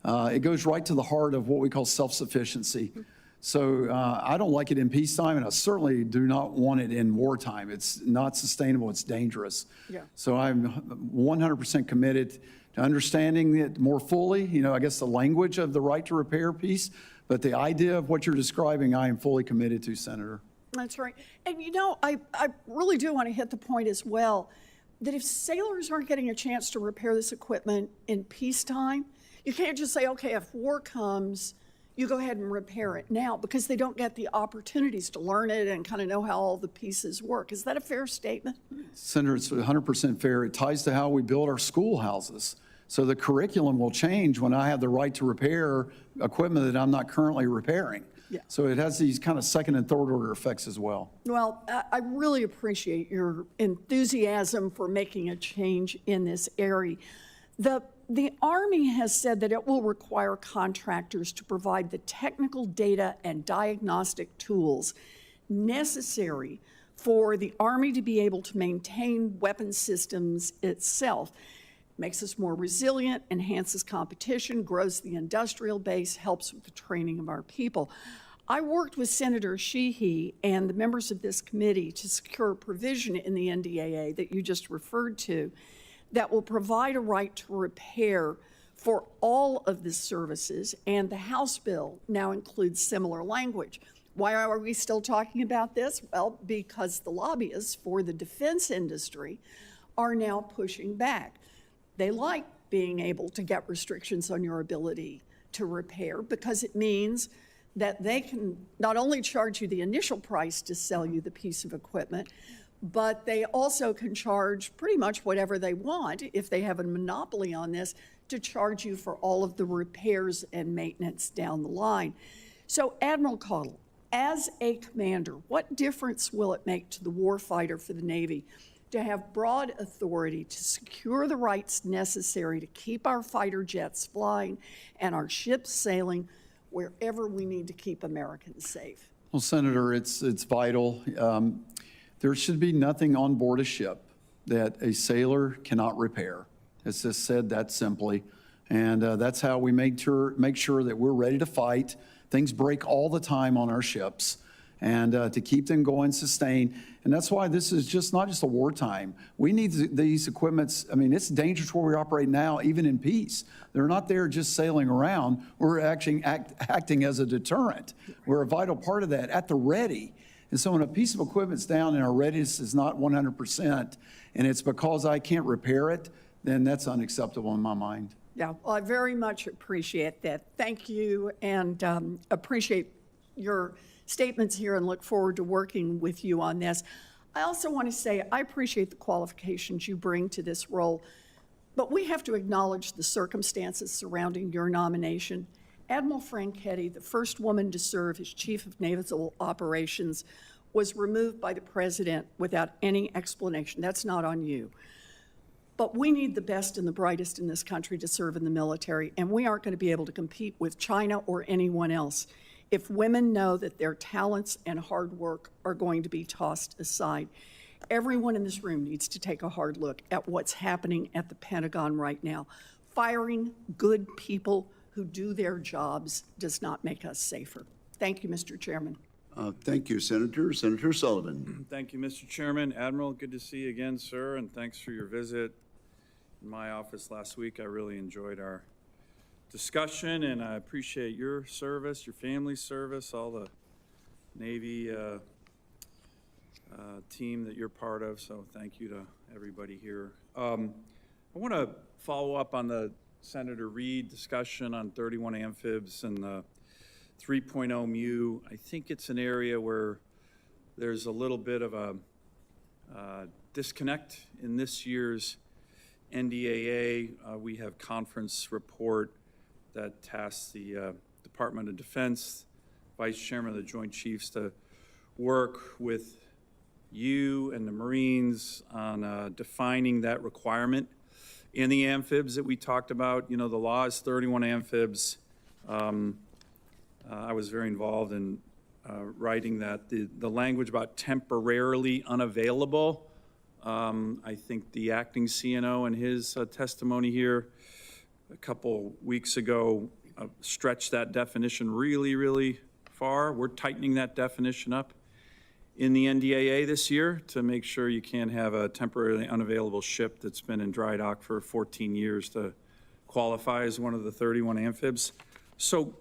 It goes right to the heart of what we call self-sufficiency. So I don't like it in peacetime, and I certainly do not want it in wartime. It's not sustainable. It's dangerous. Yeah. So I'm 100% committed to understanding it more fully, I guess the language of the right to repair piece, but the idea of what you're describing, I am fully committed to, Senator. That's right. And I really do want to hit the point as well that if sailors aren't getting a chance to repair this equipment in peacetime, you can't just say, okay, if war comes, you go ahead and repair it now, because they don't get the opportunities to learn it and kind of know how all the pieces work. Is that a fair statement? Senator, it's 100% fair. It ties to how we build our schoolhouses. So the curriculum will change when I have the right to repair equipment that I'm not currently repairing. Yeah. So it has these kind of second and third order effects as well. Well, I really appreciate your enthusiasm for making a change in this area. The Army has said that it will require contractors to provide the technical data and diagnostic tools necessary for the Army to be able to maintain weapon systems itself. Makes us more resilient, enhances competition, grows the industrial base, helps with the training of our people. I worked with Senator Sheehy and the members of this committee to secure a provision in the NDAA that you just referred to that will provide a right to repair for all of the services, and the House bill now includes similar language. Why are we still talking about this? Well, because the lobbyists for the defense industry are now pushing back. They like being able to get restrictions on your ability to repair, because it means that they can not only charge you the initial price to sell you the piece of equipment, but they also can charge pretty much whatever they want, if they have a monopoly on this, to charge you for all of the repairs and maintenance down the line. So, Admiral Caudle, as a commander, what difference will it make to the warfighter for the Navy to have broad authority to secure the rights necessary to keep our fighter jets flying and our ships sailing wherever we need to keep Americans safe? Well, Senator, it's vital. There should be nothing on board a ship that a sailor cannot repair. It's just said that simply. And that's how we make sure that we're ready to fight. Things break all the time on our ships, and to keep them going, sustained. And that's why this is just not just a wartime. We need these equipments. I mean, it's dangerous where we operate now, even in peace. They're not there just sailing around. We're actually acting as a deterrent. We're a vital part of that, at the ready. And so when a piece of equipment's down and our readiness is not 100%, and it's because I can't repair it, then that's unacceptable in my mind. Yeah, well, I very much appreciate that. Thank you, and appreciate your statements here and look forward to working with you on this. I also want to say I appreciate the qualifications you bring to this role, but we have to acknowledge the circumstances surrounding your nomination. Admiral Franchetti, the first woman to serve as Chief of Naval Operations, was removed by the President without any explanation. That's not on you. But we need the best and the brightest in this country to serve in the military, and we aren't going to be able to compete with China or anyone else if women know that their talents and hard work are going to be tossed aside. Everyone in this room needs to take a hard look at what's happening at the Pentagon right now. Firing good people who do their jobs does not make us safer. Thank you, Mr. Chairman. Thank you, Senator. Senator Sullivan. Thank you, Mr. Chairman. Admiral, good to see you again, sir, and thanks for your visit in my office last week. I really enjoyed our discussion, and I appreciate your service, your family's service, all the Navy team that you're part of, so thank you to everybody here. I want to follow up on the Senator Reid discussion on 31 amphibs and the 3.0 MU. I think it's an area where there's a little bit of a disconnect in this year's NDAA. We have conference report that tasks the Department of Defense, Vice Chairman of the Joint Chiefs, to work with you and the Marines on defining that requirement in the amphibs that we talked about. You know, the law is 31 amphibs. I was very involved in writing that. The language about temporarily unavailable, I think the acting CNO in his testimony here a couple weeks ago stretched that definition really, really far. We're tightening that definition up in the NDAA this year to make sure you can't have a temporarily unavailable ship that's been in dry dock for 14 years to qualify as one of the 31 amphibs. So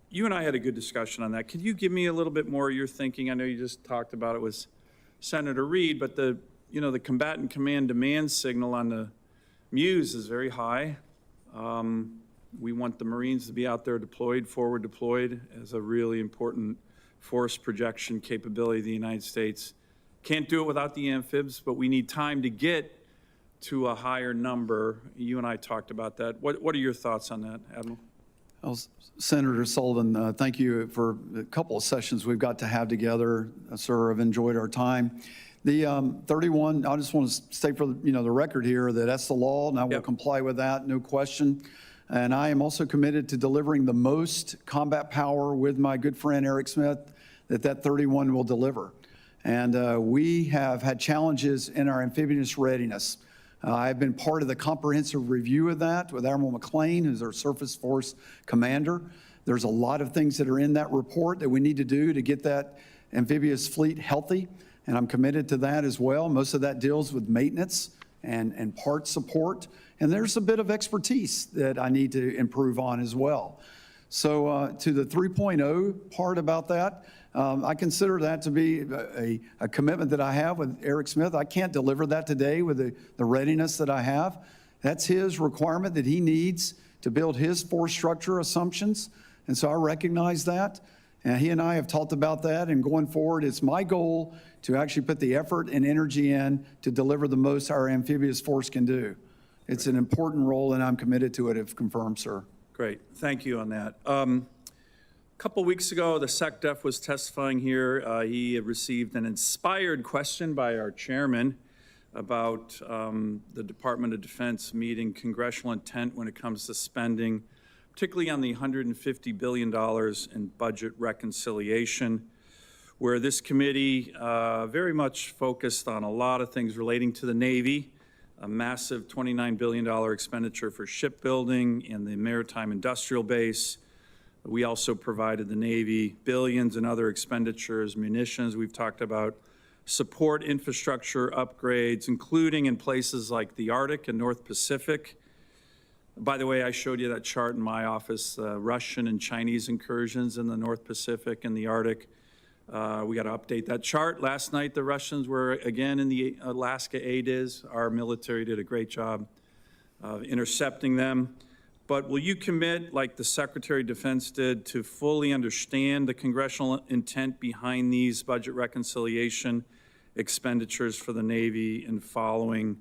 you and I had a good discussion on that. Could you give me a little bit more of your thinking? I know you just talked about it with Senator Reed, but the combatant command demand signal on the Muse is very high. We want the Marines to be out there deployed, forward deployed, as a really important force projection capability of the United States. Can't do it without the amphibs, but we need time to get to a higher number. You and I talked about that. What are your thoughts on that, Admiral? Well, Senator Sullivan, thank you for a couple of sessions we've got to have together. Sir, I've enjoyed our time. The 31, I just want to state for the record here that that's the law, and I will comply with that, no question. And I am also committed to delivering the most combat power with my good friend Eric Smith that 31 will deliver. And we have had challenges in our amphibious readiness. I've been part of the comprehensive review of that with Admiral McLean, who's our Surface Force Commander. There's a lot of things that are in that report that we need to do to get that amphibious fleet healthy, and I'm committed to that as well. Most of that deals with maintenance and part support, and there's a bit of expertise that I need to improve on as well. So to the 3.0 part about that, I consider that to be a commitment that I have with Eric Smith. I can't deliver that today with the readiness that I have. That's his requirement that he needs to build his force structure assumptions, and so I recognize that. And he and I have talked about that, and going forward, it's my goal to actually put the effort and energy in to deliver the most our amphibious force can do. It's an important role, and I'm committed to it if confirmed, sir. Great, thank you on that. A couple weeks ago, the SecDef was testifying here. He had received an inspired question by our chairman about the Department of Defense meeting congressional intent when it comes to spending, particularly on the $150 billion in budget reconciliation, where this committee very much focused on a lot of things relating to the Navy, a massive $29 billion expenditure for shipbuilding and the maritime industrial base. We also provided the Navy billions in other expenditures, munitions. We've talked about support infrastructure upgrades, including in places like the Arctic and North Pacific. By the way, I showed you that chart in my office, Russian and Chinese incursions in the North Pacific and the Arctic. We got to update that chart. Last night, the Russians were again in the Alaska ADIZ. Our military did a great job of intercepting them. But will you commit, like the Secretary of Defense did, to fully understand the congressional intent behind these budget reconciliation expenditures for the Navy and following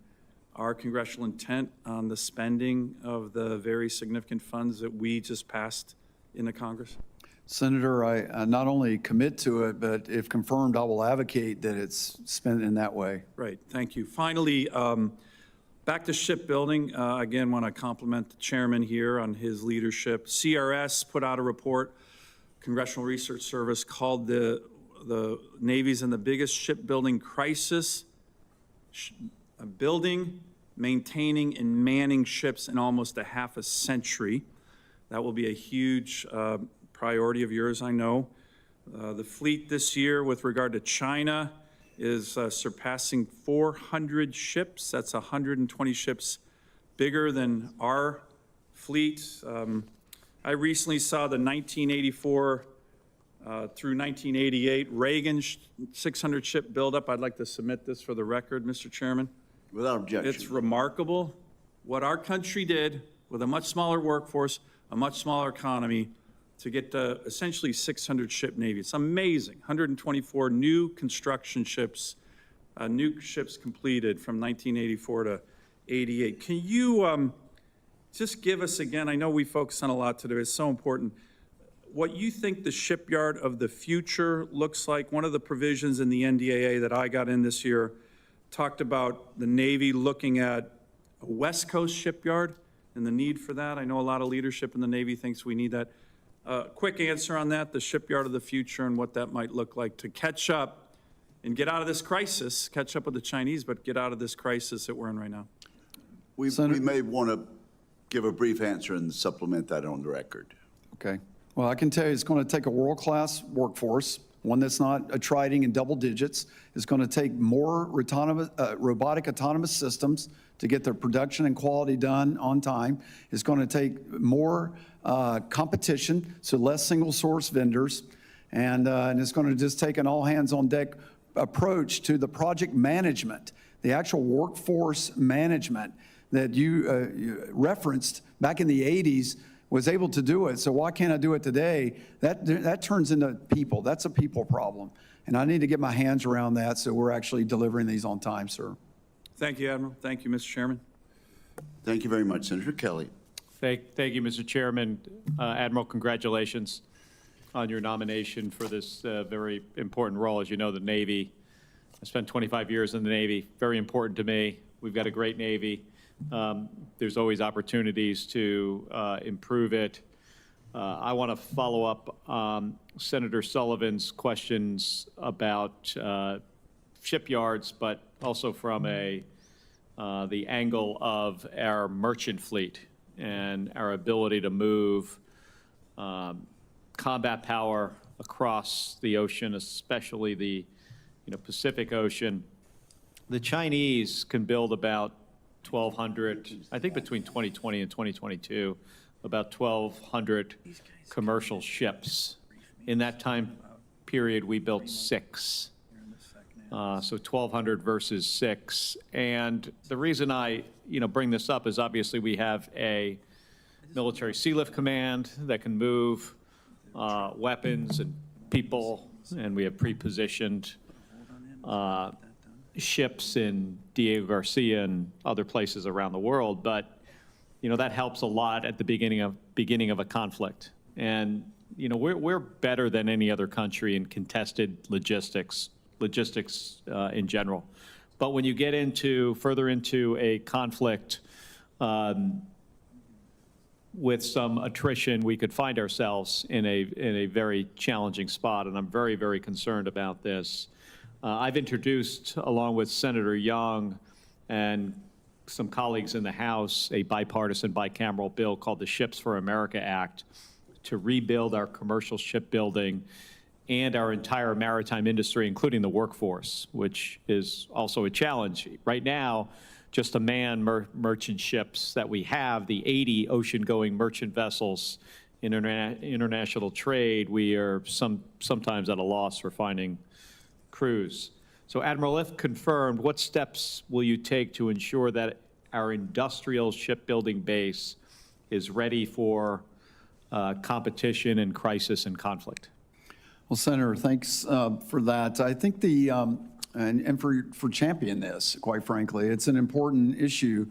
our congressional intent on the spending of the very significant funds that we just passed in the Congress? Senator, I not only commit to it, but if confirmed, I will advocate that it's spent in that way. Right, thank you. Finally, back to shipbuilding. Again, want to compliment the chairman here on his leadership. CRS put out a report, Congressional Research Service, called the Navy's in the biggest shipbuilding crisis, building, maintaining, and manning ships in almost a half a century. That will be a huge priority of yours, I know. The fleet this year with regard to China is surpassing 400 ships. That's 120 ships bigger than our fleet. I recently saw the 1984 through 1988 Reagan 600 ship buildup. I'd like to submit this for the record, Mr. Chairman. Without objection. It's remarkable what our country did with a much smaller workforce, a much smaller economy, to get to essentially 600 ship Navy. It's amazing. 124 new construction ships, new ships completed from 1984 to 88. Can you just give us again, I know we focus on a lot today, it's so important, what you think the shipyard of the future looks like. One of the provisions in the NDAA that I got in this year talked about the Navy looking at a West Coast shipyard and the need for that. I know a lot of leadership in the Navy thinks we need that. Quick answer on that, the shipyard of the future and what that might look like to catch up and get out of this crisis, catch up with the Chinese, but get out of this crisis that we're in right now. We may want to give a brief answer and supplement that on the record. Okay. Well, I can tell you it's going to take a world-class workforce, one that's not attriting in double digits. It's going to take more robotic autonomous systems to get their production and quality done on time. It's going to take more competition, so less single-source vendors. And it's going to just take an all-hands-on-deck approach to the project management, the actual workforce management that you referenced back in the 80s was able to do it. So why can't I do it today? That turns into people. That's a people problem. And I need to get my hands around that so we're actually delivering these on time, sir. Thank you, Admiral. Thank you, Mr. Chairman. Thank you very much, Senator Kelly. Thank you, Mr. Chairman. Admiral, congratulations on your nomination for this very important role. As you know, the Navy, I spent 25 years in the Navy, very important to me. We've got a great Navy. There's always opportunities to improve it. I want to follow up Senator Sullivan's questions about shipyards, but also from the angle of our merchant fleet and our ability to move combat power across the ocean, especially the Pacific Ocean. The Chinese can build about 1,200, I think between 2020 and 2022, about 1,200 commercial ships. In that time period, we built 6. So 1,200 versus 6. And the reason I bring this up is obviously we have a military sea lift command that can move weapons and people, and we have pre-positioned ships in Diego Garcia and other places around the world. But that helps a lot at the beginning of a conflict. And we're better than any other country in contested logistics in general. But when you get further into a conflict with some attrition, we could find ourselves in a very challenging spot, and I'm very, very concerned about this. I've introduced, along with Senator Young and some colleagues in the House, a bipartisan bicameral bill called the Ships for America Act to rebuild our commercial shipbuilding and our entire maritime industry, including the workforce, which is also a challenge. Right now, just to man merchant ships that we have, the 80 ocean-going merchant vessels in international trade, we are sometimes at a loss for finding crews. So, Admiral, if confirmed, what steps will you take to ensure that our industrial shipbuilding base is ready for competition and crisis and conflict? Well, Senator, thanks for that. I think and for championing this, quite frankly, it's an important issue.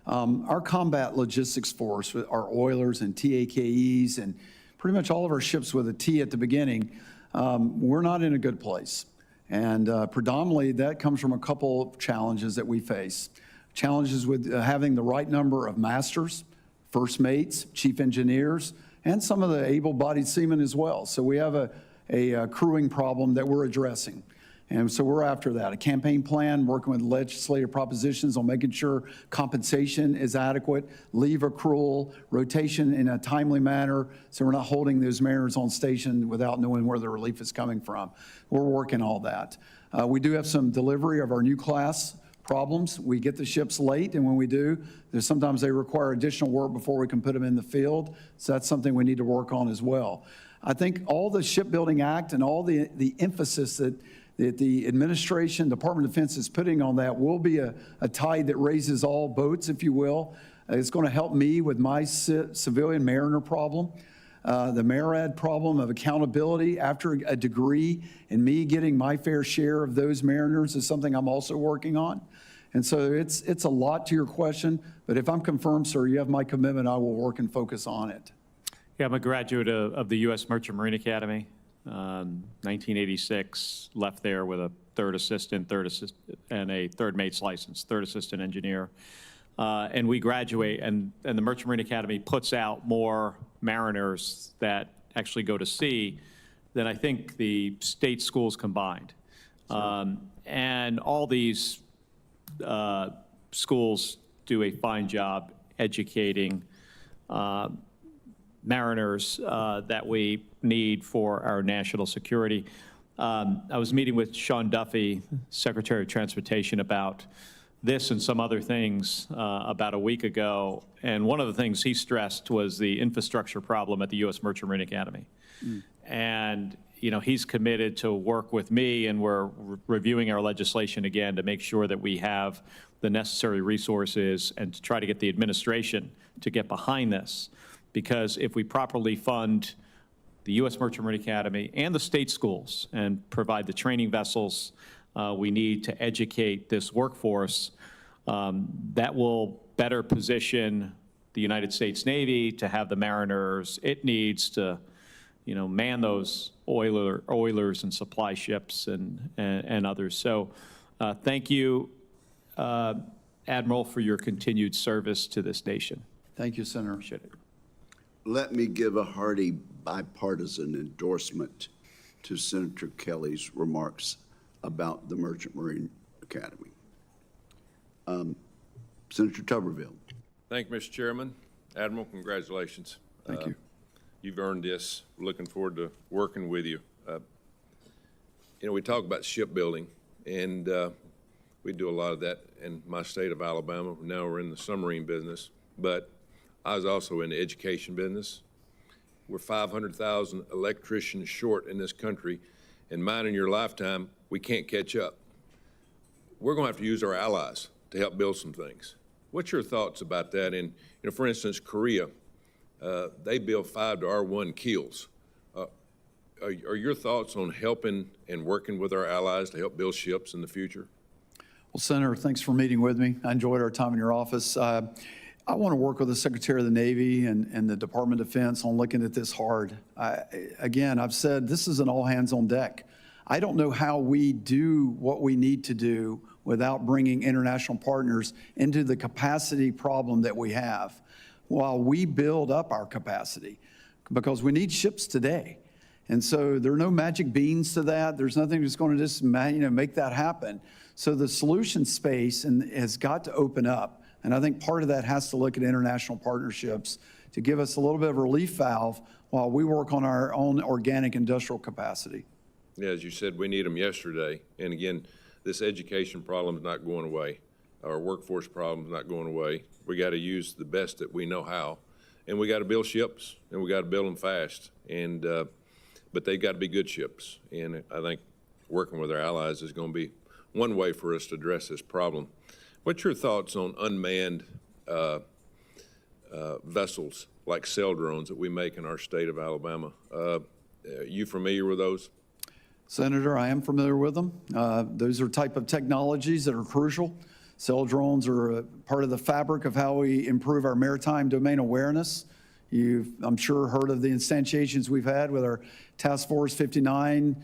Our combat logistics force, our oilers and TAKEs and pretty much all of our ships with a T at the beginning, we're not in a good place. And predominantly that comes from a couple of challenges that we face. Challenges with having the right number of masters, first mates, chief engineers, and some of the able-bodied seamen as well. So we have a crewing problem that we're addressing. And so we're after that. A campaign plan, working with legislative propositions on making sure compensation is adequate, leave accrual, rotation in a timely manner, so we're not holding those mariners on station without knowing where the relief is coming from. We're working all that. We do have some delivery of our new class problems. We get the ships late, and when we do, sometimes they require additional work before we can put them in the field. So that's something we need to work on as well. I think all the Shipbuilding Act and all the emphasis that the administration, Department of Defense is putting on that will be a tide that raises all boats, if you will. It's going to help me with my civilian mariner problem. The MARAD problem of accountability after a degree, and me getting my fair share of those mariners is something I'm also working on. And so it's a lot to your question, but if I'm confirmed, sir, you have my commitment, I will work and focus on it. Yeah, I'm a graduate of the U.S. Merchant Marine Academy, 1986, left there with a third assistant, and a third mate's license, third assistant engineer. And we graduate, and the Merchant Marine Academy puts out more mariners that actually go to sea than I think the state schools combined. And all these schools do a fine job educating mariners that we need for our national security. I was meeting with Sean Duffy, Secretary of Transportation, about this and some other things about a week ago, and one of the things he stressed was the infrastructure problem at the U.S. Merchant Marine Academy. And he's committed to work with me, and we're reviewing our legislation again to make sure that we have the necessary resources and to try to get the administration to get behind this. Because if we properly fund the U.S. Merchant Marine Academy and the state schools and provide the training vessels we need to educate this workforce, that will better position the United States Navy to have the mariners it needs to, man those oilers and supply ships and others. So thank you, Admiral, for your continued service to this nation. Thank you, Senator. Appreciate it. Let me give a hearty bipartisan endorsement to Senator Kelly's remarks about the Merchant Marine Academy. Senator Tuberville. Thank you, Mr. Chairman. Admiral, congratulations. Thank you. You've earned this. We're looking forward to working with you. We talk about shipbuilding, and we do a lot of that in my state of Alabama. Now we're in the submarine business, but I was also in the education business. We're 500,000 electricians short in this country, and mine in your lifetime, we can't catch up. We're going to have to use our allies to help build some things. What's your thoughts about that? And, for instance, Korea, they build 5 to R1 keels. Are your thoughts on helping and working with our allies to help build ships in the future? Well, Senator, thanks for meeting with me. I enjoyed our time in your office. I want to work with the Secretary of the Navy and the Department of Defense on looking at this hard. Again, I've said this is an all hands on deck. I don't know how we do what we need to do without bringing international partners into the capacity problem that we have while we build up our capacity, because we need ships today. And so there are no magic beans to that. There's nothing that's going to just make that happen. So the solution space has got to open up. And I think part of that has to look at international partnerships to give us a little bit of a relief valve while we work on our own organic industrial capacity. Yeah, as you said, we need them yesterday. And again, this education problem is not going away. Our workforce problem is not going away. We got to use the best that we know how. And we got to build ships, and we got to build them fast. And but they got to be good ships. And I think working with our allies is going to be one way for us to address this problem. What's your thoughts on unmanned vessels like sail drones that we make in our state of Alabama? Are you familiar with those? Senator, I am familiar with them. Those are type of technologies that are crucial. Sail drones are a part of the fabric of how we improve our maritime domain awareness. You've, I'm sure, heard of the instantiations we've had with our Task Force 59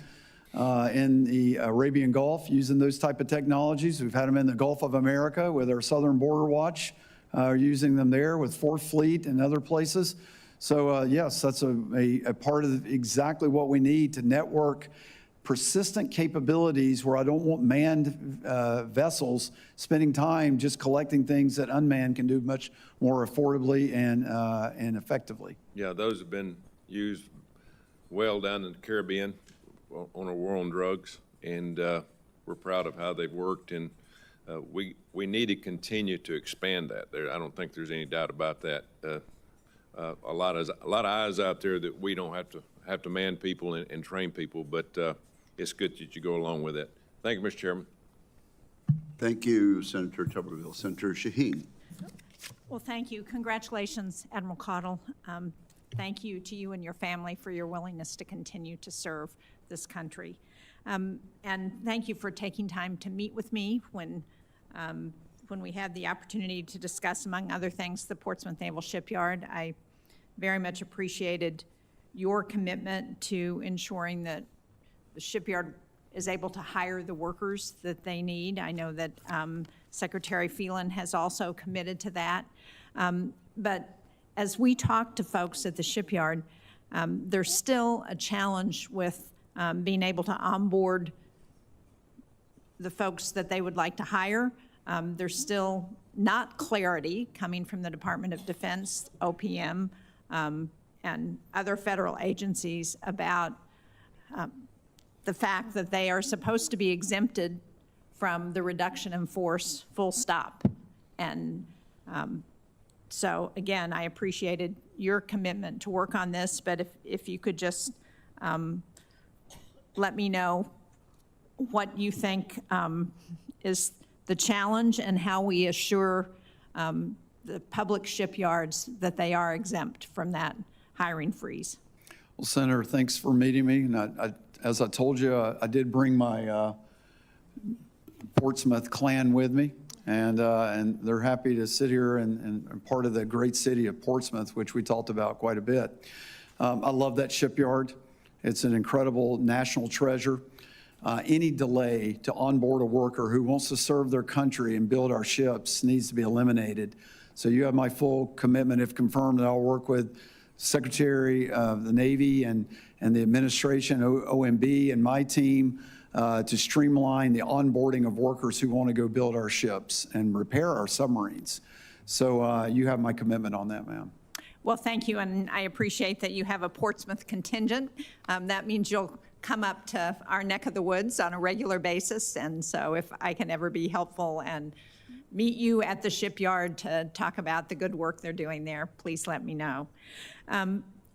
in the Arabian Gulf using those type of technologies. We've had them in the Gulf of America with our Southern Border Watch, using them there with Fourth Fleet and other places. So yes, that's a part of exactly what we need to network persistent capabilities where I don't want manned vessels spending time just collecting things that unmanned can do much more affordably and effectively. Yeah, those have been used well down in the Caribbean on a war on drugs, and we're proud of how they've worked, and we need to continue to expand that. I don't think there's any doubt about that. A lot of eyes out there that we don't have to man people and train people, but it's good that you go along with it. Thank you, Mr. Chairman. Thank you, Senator Tuberville. Senator Shaheen. Well, thank you. Congratulations, Admiral Caudle. Thank you to you and your family for your willingness to continue to serve this country. And thank you for taking time to meet with me when when we had the opportunity to discuss, among other things, the Portsmouth Naval Shipyard. I very much appreciated your commitment to ensuring that the shipyard is able to hire the workers that they need. I know that Secretary Phelan has also committed to that. But as we talk to folks at the shipyard, there's still a challenge with being able to onboard the folks that they would like to hire. There's still not clarity coming from the Department of Defense, OPM, and other federal agencies about the fact that they are supposed to be exempted from the reduction in force, full stop. And so again, I appreciated your commitment to work on this, but if you could just let me know what you think is the challenge and how we assure the public shipyards that they are exempt from that hiring freeze. Well, Senator, thanks for meeting me. And as I told you, I did bring my Portsmouth clan with me, and they're happy to sit here and part of the great city of Portsmouth, which we talked about quite a bit. I love that shipyard. It's an incredible national treasure. Any delay to onboard a worker who wants to serve their country and build our ships needs to be eliminated. So you have my full commitment, if confirmed, that I'll work with Secretary of the Navy and the administration, OMB, and my team to streamline the onboarding of workers who want to go build our ships and repair our submarines. So you have my commitment on that, ma'am. Well, thank you, and I appreciate that you have a Portsmouth contingent. That means you'll come up to our neck of the woods on a regular basis, and so if I can ever be helpful and meet you at the shipyard to talk about the good work they're doing there, please let me know.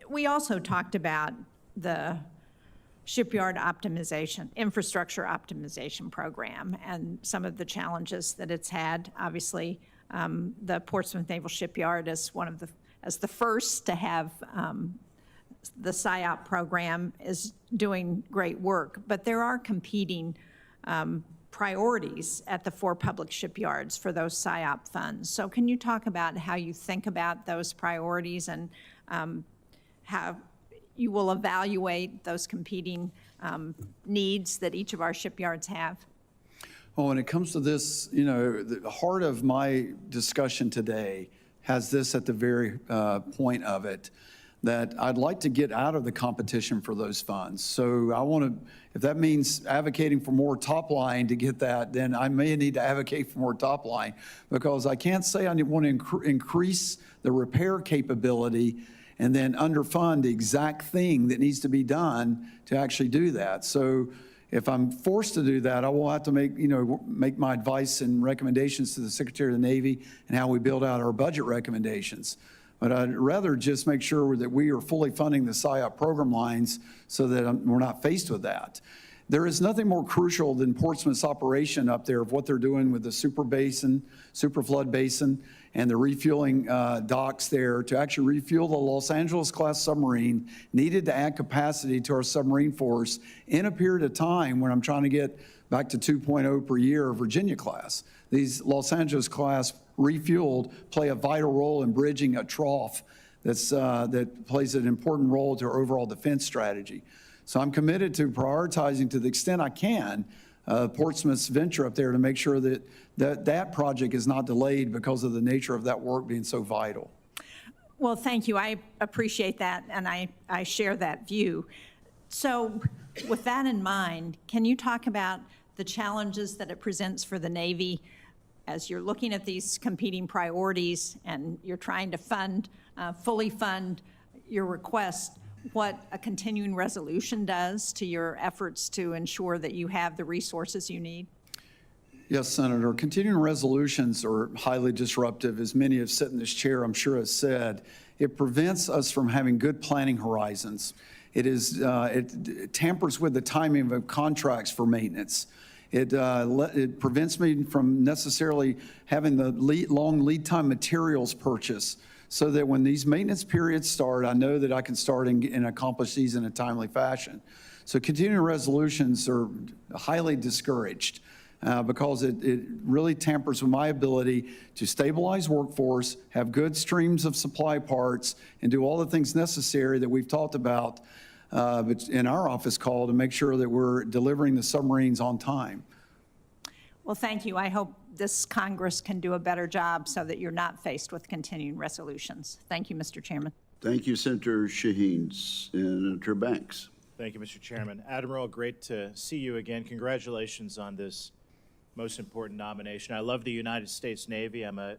We also talked about the shipyard optimization, infrastructure optimization program, and some of the challenges that it's had. Obviously, the Portsmouth Naval Shipyard is as the first to have the SIOP program is doing great work, but there are competing priorities at the 4 public shipyards for those SIOP funds. So can you talk about how you think about those priorities and how you will evaluate those competing needs that each of our shipyards have? Well, when it comes to this, you know, the heart of my discussion today has this at the very point of it, that I'd like to get out of the competition for those funds. So I want to, if that means advocating for more top line to get that, then I may need to advocate for more top line, because I can't say I want to increase the repair capability and then underfund the exact thing that needs to be done to actually do that. So if I'm forced to do that, I will have to make my advice and recommendations to the Secretary of the Navy and how we build out our budget recommendations. But I'd rather just make sure that we are fully funding the SIOP program lines so that we're not faced with that. There is nothing more crucial than Portsmouth's operation up there of what they're doing with the super flood basin, and the refueling docks there to actually refuel the Los Angeles class submarine needed to add capacity to our submarine force in a period of time when I'm trying to get back to 2.0 per year Virginia class. These Los Angeles class refueled play a vital role in bridging a trough that plays an important role to our overall defense strategy. So I'm committed to prioritizing to the extent I can Portsmouth's venture up there to make sure that project is not delayed because of the nature of that work being so vital. Well, thank you. I appreciate that, and I share that view. So with that in mind, can you talk about the challenges that it presents for the Navy as you're looking at these competing priorities and you're trying to fully fund your request, what a continuing resolution does to your efforts to ensure that you have the resources you need? Yes, Senator. Continuing resolutions are highly disruptive, as many have sat in this chair, I'm sure, has said. It prevents us from having good planning horizons. It tampers with the timing of contracts for maintenance. It prevents me from necessarily having the long lead time materials purchased, so that when these maintenance periods start, I know that I can start and accomplish these in a timely fashion. So continuing resolutions are highly discouraged. because it really tampers with my ability to stabilize workforce, have good streams of supply parts, and do all the things necessary that we've talked about but in our office call to make sure that we're delivering the submarines on time. Well, thank you. I hope this Congress can do a better job so that you're not faced with continuing resolutions. Thank you, Mr. Chairman. Thank you, Senator Shaheen. Senator Banks. Thank you, Mr. Chairman. Admiral, great to see you again. Congratulations on this most important nomination. I love the United States Navy. I'm a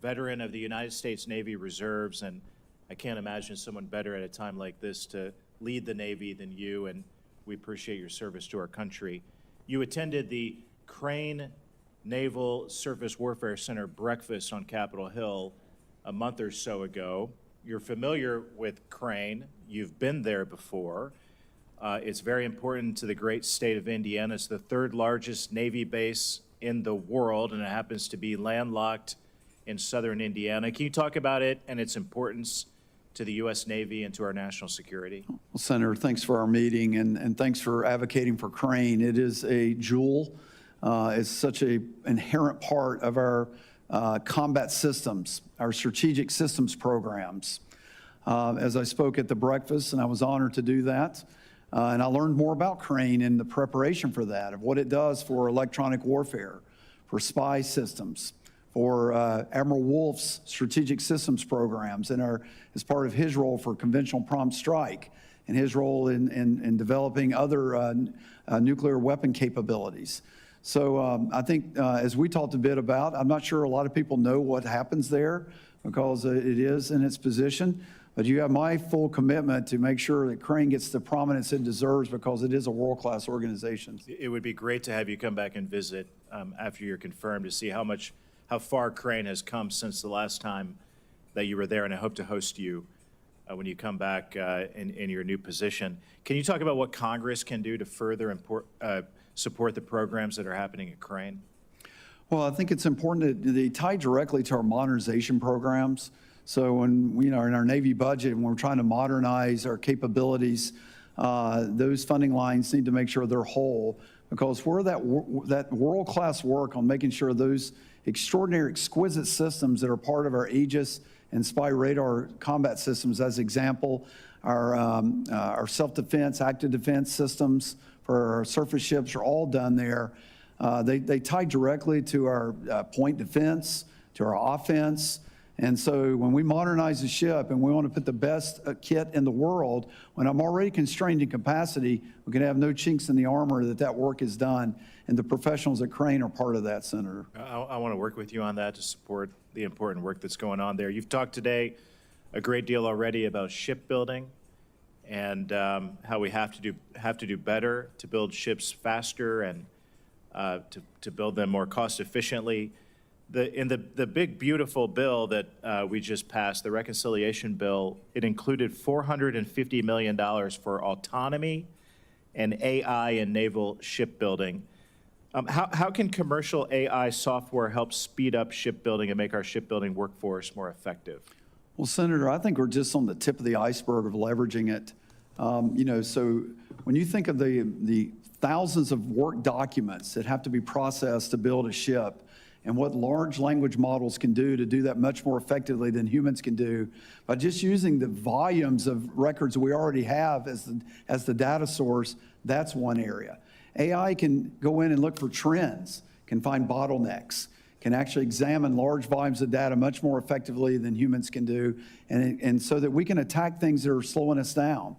veteran of the United States Navy Reserves, and I can't imagine someone better at a time like this to lead the Navy than you, and we appreciate your service to our country. You attended the Crane Naval Surface Warfare Center breakfast on Capitol Hill a month or so ago. You're familiar with Crane. You've been there before. It's very important to the great state of Indiana. It's the third largest Navy base in the world, and it happens to be landlocked in southern Indiana. Can you talk about it and its importance to the U.S. Navy and to our national security? Well, Senator, thanks for our meeting, and thanks for advocating for Crane. It is a jewel. It's such an inherent part of our combat systems, our strategic systems programs. As I spoke at the breakfast, and I was honored to do that, and I learned more about Crane in the preparation for that, of what it does for electronic warfare, for spy systems, for Admiral Wolf's strategic systems programs, and as part of his role for conventional prompt strike, and his role in developing other nuclear weapon capabilities. So I think as we talked a bit about, I'm not sure a lot of people know what happens there because it is in its position, but you have my full commitment to make sure that Crane gets the prominence it deserves because it is a world-class organization. It would be great to have you come back and visit after you're confirmed to see how far Crane has come since the last time that you were there, and I hope to host you when you come back in your new position. Can you talk about what Congress can do to further support the programs that are happening at Crane? Well, I think it's important that they tie directly to our modernization programs. So when, in our Navy budget, when we're trying to modernize our capabilities, those funding lines need to make sure they're whole, because we're that world-class work on making sure those extraordinary, exquisite systems that are part of our Aegis and spy radar combat systems, as example, our self-defense, active defense systems for our surface ships are all done there. They tie directly to our point defense, to our offense. And so when we modernize the ship and we want to put the best kit in the world, when I'm already constrained in capacity, we can have no chinks in the armor that work is done. And the professionals at Crane are part of that, Senator. I want to work with you on that to support the important work that's going on there. You've talked today a great deal already about shipbuilding and how we have to do better to build ships faster and to build them more cost efficiently. In the big, beautiful bill that we just passed, the reconciliation bill, it included $450 million for autonomy and AI in naval shipbuilding. How can commercial AI software help speed up shipbuilding and make our shipbuilding workforce more effective? Well, Senator, I think we're just on the tip of the iceberg of leveraging it. So when you think of the thousands of work documents that have to be processed to build a ship, and what large language models can do to do that much more effectively than humans can do, by just using the volumes of records we already have as the data source, that's one area. AI can go in and look for trends, can find bottlenecks, can actually examine large volumes of data much more effectively than humans can do, and so that we can attack things that are slowing us down.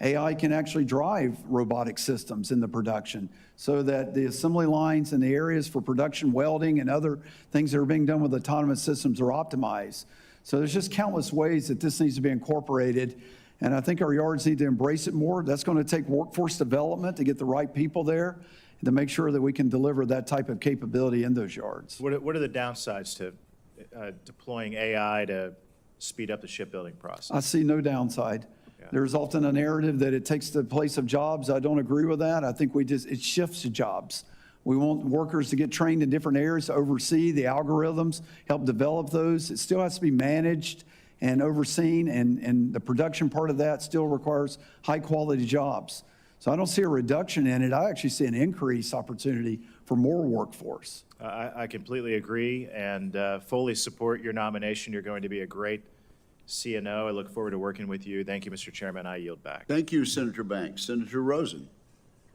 AI can actually drive robotic systems in the production so that the assembly lines and the areas for production welding and other things that are being done with autonomous systems are optimized. So there's just countless ways that this needs to be incorporated, and I think our yards need to embrace it more. That's going to take workforce development to get the right people there and to make sure that we can deliver that type of capability in those yards. What are the downsides to deploying AI to speed up the shipbuilding process? I see no downside. There's often a narrative that it takes the place of jobs. I don't agree with that. I think it shifts jobs. We want workers to get trained in different areas to oversee the algorithms, help develop those. It still has to be managed and overseen, and the production part of that still requires high-quality jobs. So I don't see a reduction in it. I actually see an increase opportunity for more workforce. I completely agree and fully support your nomination. You're going to be a great CNO. I look forward to working with you. Thank you, Mr. Chairman. I yield back. Thank you, Senator Banks. Senator Rosen.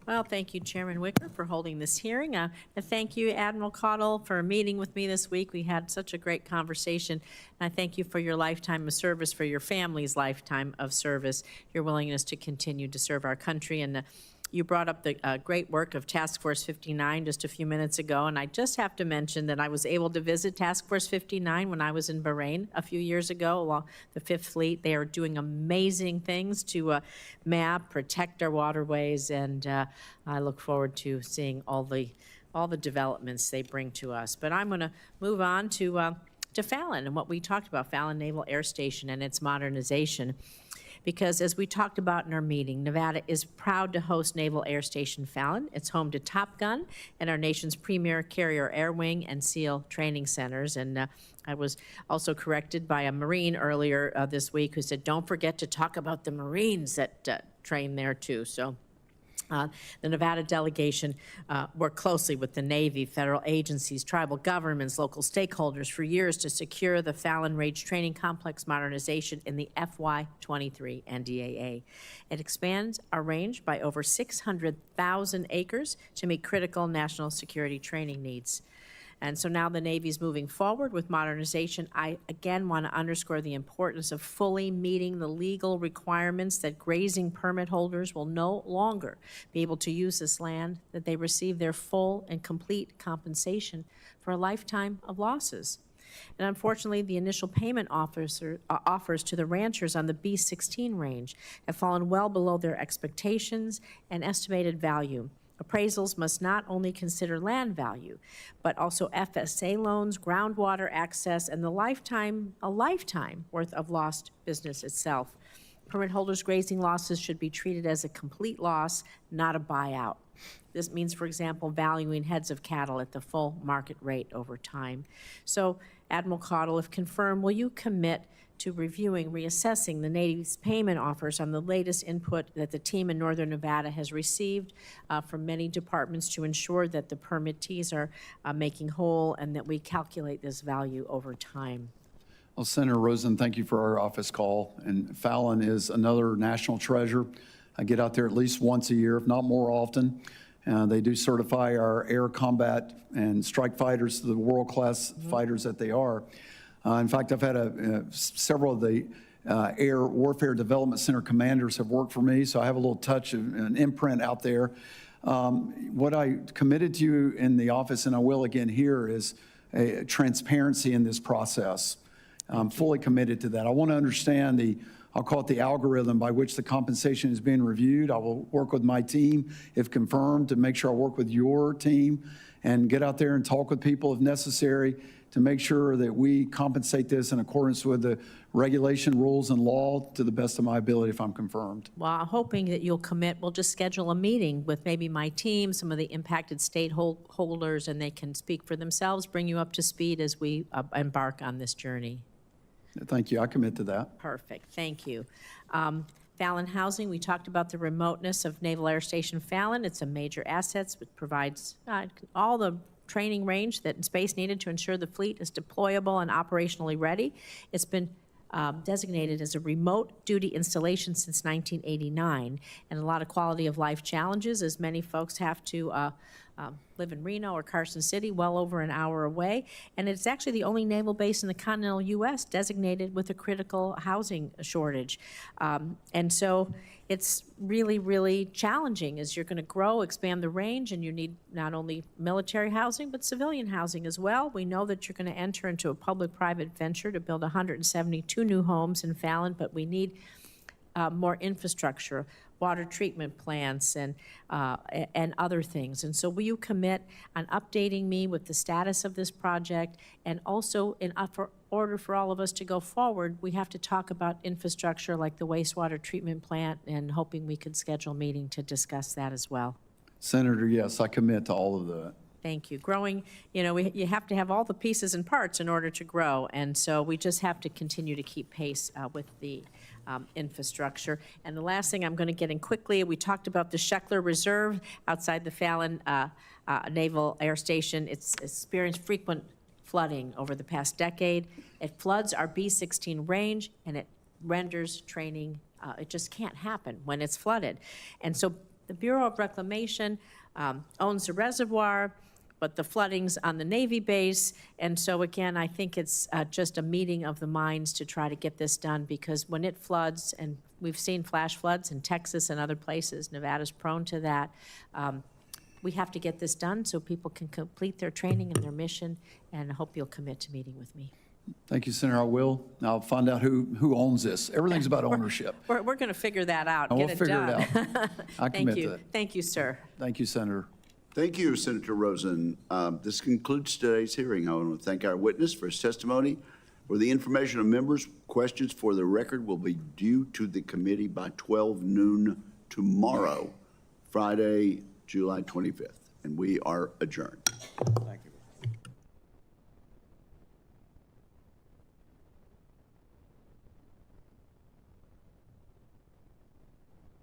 Well, thank you, Chairman Wicker, for holding this hearing. And thank you, Admiral Caudle, for meeting with me this week. We had such a great conversation. And I thank you for your lifetime of service, for your family's lifetime of service, your willingness to continue to serve our country. And you brought up the great work of Task Force 59 just a few minutes ago, and I just have to mention that I was able to visit Task Force 59 when I was in Bahrain a few years ago along the Fifth Fleet. They are doing amazing things to map, protect our waterways, and I look forward to seeing all the developments they bring to us. But I'm going to move on to Fallon and what we talked about, Fallon Naval Air Station and its modernization. Because as we talked about in our meeting, Nevada is proud to host Naval Air Station Fallon. It's home to Top Gun and our nation's premier carrier air wing and SEAL training centers. And I was also corrected by a Marine earlier this week who said, don't forget to talk about the Marines that train there too. So the Nevada delegation worked closely with the Navy, federal agencies, tribal governments, local stakeholders for years to secure the Fallon Range Training Complex modernization in the FY23 NDAA. It expands our range by over 600,000 acres to meet critical national security training needs. And so now the Navy's moving forward with modernization. I again want to underscore the importance of fully meeting the legal requirements that grazing permit holders will no longer be able to use this land, that they receive their full and complete compensation for a lifetime of losses. And unfortunately, the initial payment offers to the ranchers on the B-16 range have fallen well below their expectations and estimated value. Appraisals must not only consider land value, but also FSA loans, groundwater access, and a lifetime worth of lost business itself. Permit holders' grazing losses should be treated as a complete loss, not a buyout. This means, for example, valuing heads of cattle at the full market rate over time. So, Admiral Caudle, if confirmed, will you commit to reviewing, reassessing the Navy's payment offers on the latest input that the team in Northern Nevada has received from many departments to ensure that the permittees are making whole and that we calculate this value over time? Well, Senator Rosen, thank you for our office call. And Fallon is another national treasure. I get out there at least once a year, if not more often. They do certify our air combat and strike fighters to the world-class fighters that they are. In fact, I've had several of the Air Warfare Development Center commanders have worked for me, so I have a little touch of an imprint out there. What I committed to you in the office, and I will again here, is a transparency in this process. I'm fully committed to that. I want to understand I'll call it the algorithm by which the compensation is being reviewed. I will work with my team, if confirmed, to make sure I work with your team and get out there and talk with people if necessary to make sure that we compensate this in accordance with the regulation, rules, and law to the best of my ability if I'm confirmed. Well, I'm hoping that you'll commit. We'll just schedule a meeting with maybe my team, some of the impacted stakeholders, and they can speak for themselves, bring you up to speed as we embark on this journey. Thank you. I commit to that. Perfect. Thank you. Fallon Housing, we talked about the remoteness of Naval Air Station Fallon. It's a major asset. It provides all the training range and space needed to ensure the fleet is deployable and operationally ready. It's been designated as a remote duty installation since 1989, and a lot of quality of life challenges as many folks have to live in Reno or Carson City, well over an hour away. And it's actually the only naval base in the continental U.S. designated with a critical housing shortage. And so it's really, really challenging as you're going to grow, expand the range, and you need not only military housing, but civilian housing as well. We know that you're going to enter into a public-private venture to build 172 new homes in Fallon, but we need more infrastructure, water treatment plants, and other things. And so will you commit on updating me with the status of this project? And also, in order for all of us to go forward, we have to talk about infrastructure like the wastewater treatment plant, and hoping we could schedule a meeting to discuss that as well. Senator, yes, I commit to all of that. Thank you. Growing, you have to have all the pieces and parts in order to grow, and so we just have to continue to keep pace with the infrastructure. And the last thing I'm going to get in quickly, we talked about the Sheckler Reserve outside the Fallon Naval Air Station. It's experienced frequent flooding over the past decade. It floods our B-16 range, and it renders training, it just can't happen when it's flooded. And so the Bureau of Reclamation owns the reservoir, but the flooding's on the Navy base. And so again, I think it's just a meeting of the minds to try to get this done, because when it floods, and we've seen flash floods in Texas and other places, Nevada's prone to that, we have to get this done so people can complete their training and their mission, and I hope you'll commit to meeting with me. Thank you, Senator. I will. I'll find out who owns this. Everything's about ownership. We're going to figure that out, And get we'll it figure done. it out. I commit to that. Thank you, sir. Thank you, Senator. Thank you, Senator Rosen. This concludes today's hearing. I want to thank our witness for his testimony. For the information of members, questions for the record will be due to the committee by 12 noon tomorrow, Friday, July 25th, and we are adjourned. Thank you.